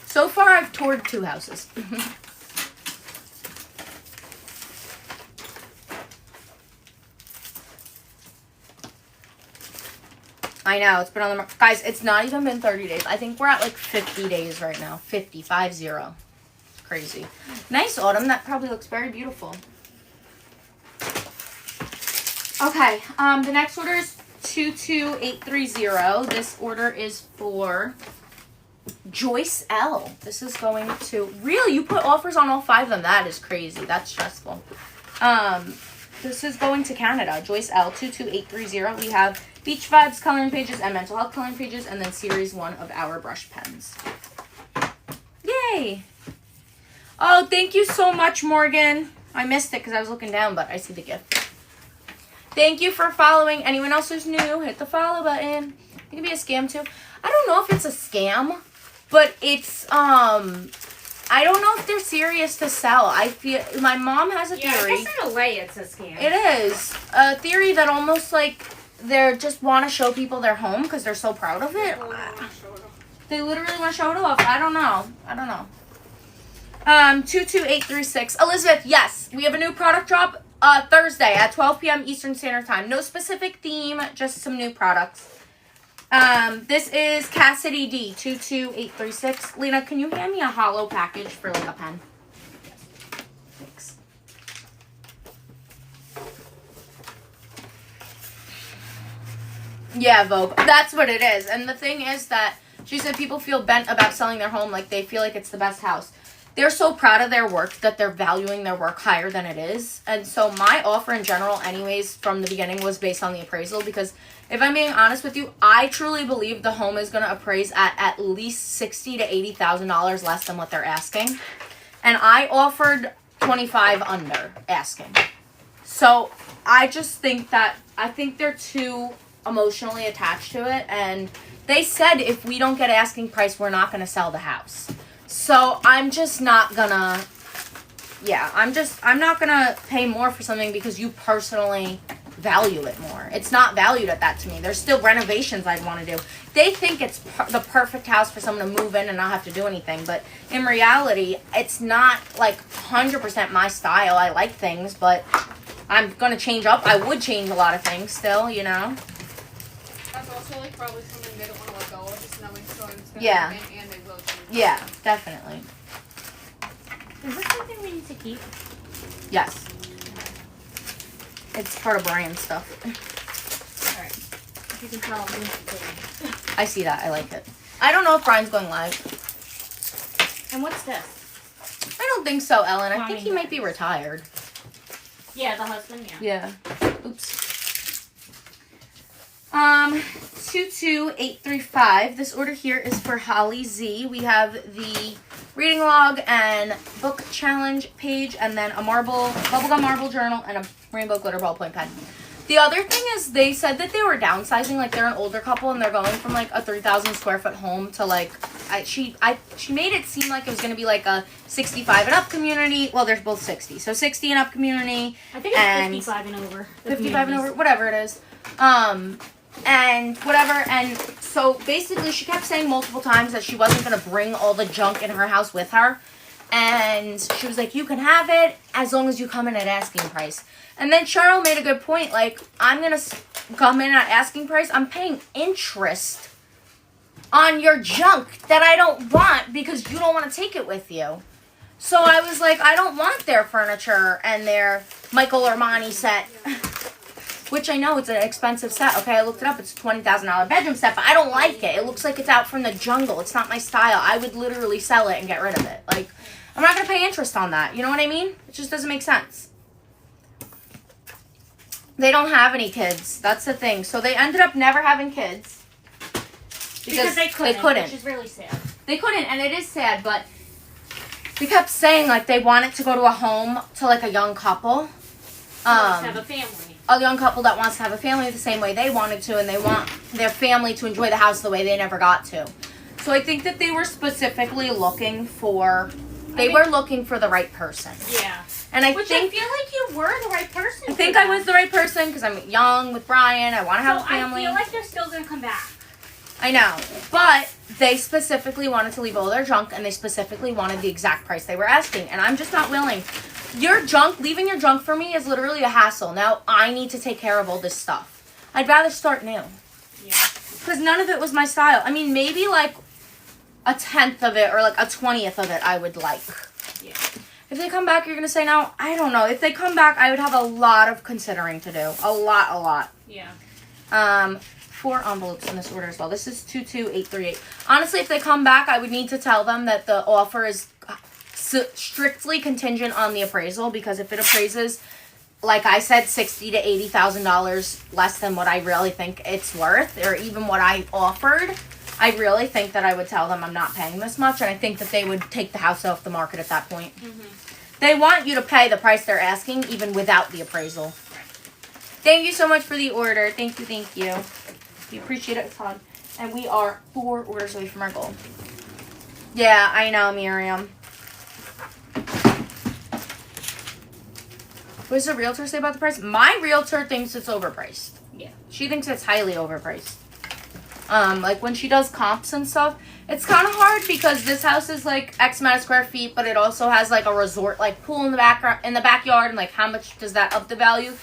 So far, I've toured 2 houses. I know, it's been on the market. Guys, it's not even been 30 days. I think we're at like 50 days right now. 50. It's crazy. Nice autumn. That probably looks very beautiful. Okay, the next order is 22830. This order is for Joyce L. This is going to... Really? You put offers on all 5 of them? That is crazy. That's stressful. This is going to Canada. Joyce L. 22830. We have Beach Vibes coloring pages and Mental Health coloring pages, and then Series 1 of our brush pens. Yay! Oh, thank you so much, Morgan. I missed it because I was looking down, but I see the gift. Thank you for following. Anyone else who's new, hit the follow button. It could be a scam too. I don't know if it's a scam, but it's, I don't know if they're serious to sell. I feel, my mom has a theory. I guess in a way it's a scam. It is. A theory that almost like they just want to show people their home because they're so proud of it. They literally want to show it off. I don't know. 22836. Elizabeth, yes. We have a new product drop Thursday at 12 p.m. Eastern Standard Time. No specific theme, just some new products. This is Cassidy D, 22836. Lena, can you hand me a hollow package for like a pen? Thanks. Yeah, Vogue. That's what it is. And the thing is that she said people feel bent about selling their home, like they feel like it's the best house. They're so proud of their work that they're valuing their work higher than it is. And so my offer in general, anyways, from the beginning was based on the appraisal. Because if I'm being honest with you, I truly believe the home is going to appraise at least $60,000 to $80,000 less than what they're asking. And I offered 25 under asking. So I just think that, I think they're too emotionally attached to it. And they said if we don't get asking price, we're not going to sell the house. So I'm just not gonna, I'm not gonna pay more for something because you personally value it more. It's not valued at that to me. There's still renovations I'd want to do. They think it's the perfect house for someone to move in and not have to do anything. But in reality, it's not like 100% my style. I like things, but I'm gonna change up. I would change a lot of things still, you know? That's also like probably something they don't want to let go of, just knowing someone's gonna Yeah. move in and they will change. Yeah, definitely. Is this something we need to keep? Yes. It's part of Brian's stuff. Alright. If you can tell, I'm doing. I see that. I like it. I don't know if Brian's going live. And what's this? I don't think so, Ellen. I think Mommy he might be retired. Yeah, the husband, yeah. Yeah. Oops. 22835. This order here is for Holly Z. We have the reading log and book challenge page, and then a bubblegum marble journal, and a rainbow glitter ballpoint pen. The other thing is they said that they were downsizing, like they're an older couple and they're going from like a 3,000 square foot home to like, she made it seem like it was going to be like a 65 and up community. Well, they're both 60. So 60 and up community. I think it's 55 and over. 55 and over, whatever it is. And whatever, and So basically, she kept saying multiple times that she wasn't going to bring all the junk in her house with her. And she was like, you can have it as long as you come in at asking price. And then Cheryl made a good point. Like, I'm going to come in at asking price. I'm paying interest on your junk that I don't want because you don't want to take it with you. So I was like, I don't want their furniture and their Michael Armani set. Which I know it's an expensive set. Okay, I looked it up. It's a $20,000 bedroom set, but I don't like it. It looks like it's out from the jungle. It's not my style. I would literally sell it and get rid of it. Like, I'm not going to pay interest on that. You know what I mean? It just doesn't make sense. They don't have any kids. That's the thing. So they ended up never having kids. Because they couldn't. Which is really sad. They couldn't, and it is sad, but they kept saying, like, they wanted to go to a home to, like, a young couple. To have a family. A young couple that wants to have a family the same way they wanted to, and they want their family to enjoy the house the way they never got to. So I think that they were specifically looking for... They were looking for the right person. Yeah. And I feel like you were the right person. I think I was the right person because I'm young with Brian. I want to have a family. I feel like they're still going to come back. I know. But they specifically wanted to leave all their junk, and they specifically wanted the exact price they were asking. And I'm just not willing. Leaving your junk for me is literally a hassle. Now I need to take care of all this stuff. I'd rather start new. Yeah. Because none of it was my style. I mean, maybe like a 10th of it or like a 20th of it I would like. Yeah. If they come back, you're going to say no. I don't know. If they come back, I would have a lot of considering to do. A lot. Yeah. 4 envelopes in this order as well. This is 22838. Honestly, if they come back, I would need to tell them that the offer is strictly contingent on the appraisal, because if it appraises, like I said, $60,000 to $80,000 less than what I really think it's worth, or even what I offered, I really think that I would tell them I'm not paying this much, and I think that they would take the house off the market at that point. Mm-hmm. They want you to pay the price they're asking, even without the appraisal. Thank you so much for the order. Thank you. We appreciate it a ton. And we are 4 orders away from our goal. Yeah, I know, Miriam. What does the realtor say about the price? My realtor thinks it's overpriced. Yeah. She thinks it's highly overpriced. Like when she does comps and stuff, it's kind of hard because this house is like X amount of square feet, but it also has like a resort, like pool in the backyard, and like how much does that up the value?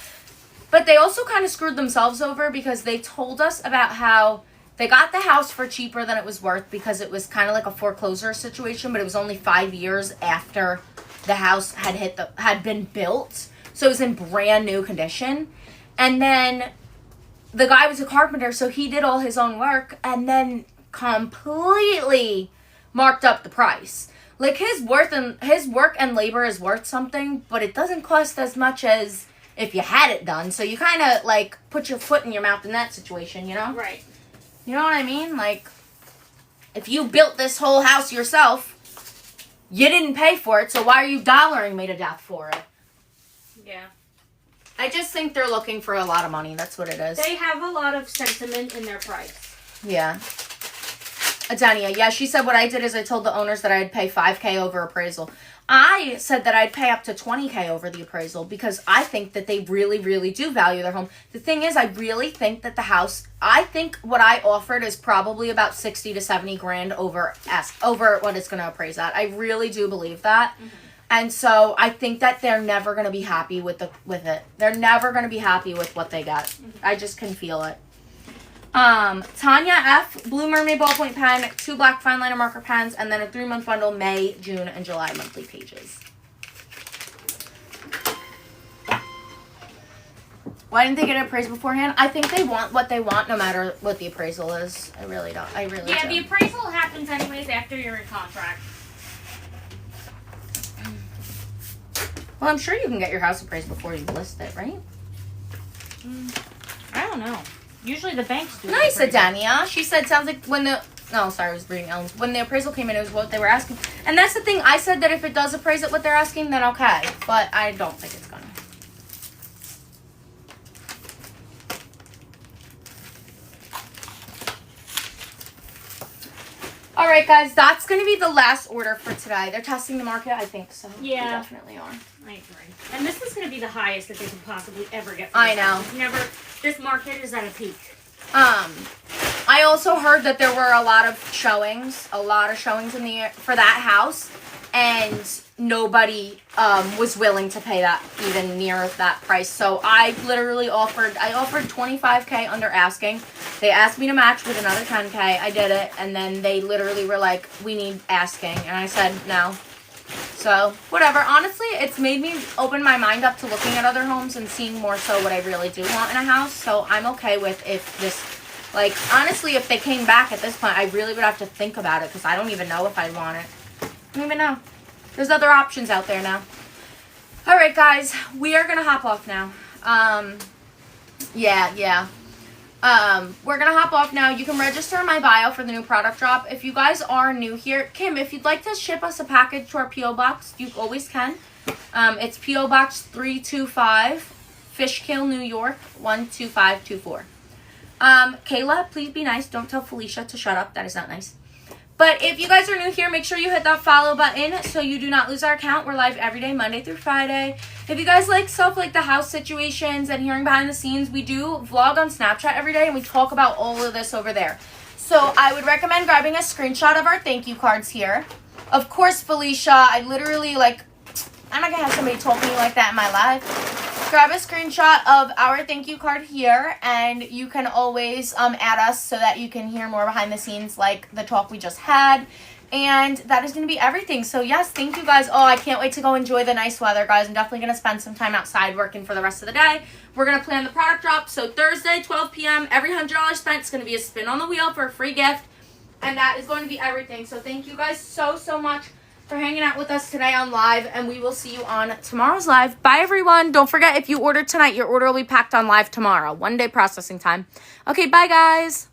But they also kind of screwed themselves over because they told us about how they got the house for cheaper than it was worth because it was kind of like a foreclosure situation, but it was only 5 years after the house had been built. So it was in brand new condition. And then the guy was a carpenter, so he did all his own work and then completely marked up the price. Like his work and labor is worth something, but it doesn't cost as much as if you had it done. So you kind of like put your foot in your mouth in that situation, you know? Right. You know what I mean? Like, if you built this whole house yourself, you didn't pay for it, so why are you dollaring me to death for it? Yeah. I just think they're looking for a lot of money. That's what it is. They have a lot of sentiment in their price. Yeah. Adania, yeah, she said what I did is I told the owners that I'd pay $5,000 over appraisal. I said that I'd pay up to $20,000 over the appraisal because I think that they really, really do value their home. The thing is, I really think that the house, I think what I offered is probably about 60 to 70 grand over what it's going to appraise at. I really do believe that. Mm-hmm. And so I think that they're never going to be happy with it. They're never going to be happy with what they get. Mm-hmm. I just can feel it. Tanya F, Blue Mermaid ballpoint pen, 2 black fine liner marker pens, and then a 3-month bundle, May, June, and July monthly pages. Why didn't they get it appraised beforehand? I think they want what they want no matter what the appraisal is. I really don't. Yeah, the appraisal happens anyways after you're in contract. Well, I'm sure you can get your house appraised before you list it, right? I don't know. Usually the banks do. Nice, Adania. She said, sounds like when the... No, sorry, I was reading Ellen's. When the appraisal came in, it was what they were asking. And that's the thing. I said that if it does appraise at what they're asking, then okay. But I don't think it's gonna. All right, guys. That's going to be the last order for today. They're testing the market? I think so. Yeah. They definitely are. I agree. And this is going to be the highest that they can possibly ever get. I know. This market is at a peak. I also heard that there were a lot of showings in the air for that house, and nobody was willing to pay that even near that price. So I literally offered $25K under asking. They asked me to match with another $10K. I did it, and then they literally were like, we need asking, and I said no. So whatever. Honestly, it's made me open my mind up to looking at other homes and seeing more so what I really do want in a house. So I'm okay with if this, like, honestly, if they came back at this point, I really would have to think about it because I don't even know if I want it. I don't even know. There's other options out there now. All right, guys, we are gonna hop off now. We're gonna hop off now. You can register in my bio for the new product drop. If you guys are new here, Kim, if you'd like to ship us a package to our P.O. Box, you always can. It's P.O. Box 325, Fishkill, New York, 12524. Kayla, please be nice. Don't tell Felicia to shut up. That is not nice. But if you guys are new here, make sure you hit that follow button so you do not lose our account. We're live every day, Monday through Friday. If you guys like stuff like the house situations and hearing behind the scenes, we do vlog on Snapchat every day, and we talk about all of this over there. So I would recommend grabbing a screenshot of our thank you cards here. Of course, Felicia, I'm not going to have somebody talk to me like that in my life. Grab a screenshot of our thank you card here, and you can always add us so that you can hear more behind the scenes like the talk we just had. And that is going to be everything. So yes, thank you guys. Oh, I can't wait to go enjoy the nice weather, guys. I'm definitely going to spend some time outside working for the rest of the day. We're going to plan the product drop. So Thursday, 12 p.m., every $100 spent is going to be a spin on the wheel for a free gift. And that is going to be everything. So thank you guys so much for hanging out with us today on live, and we will see you on tomorrow's live. Bye, everyone. Don't forget, if you order tonight, your order will be packed on live tomorrow. 1 day processing time. Okay, bye, guys.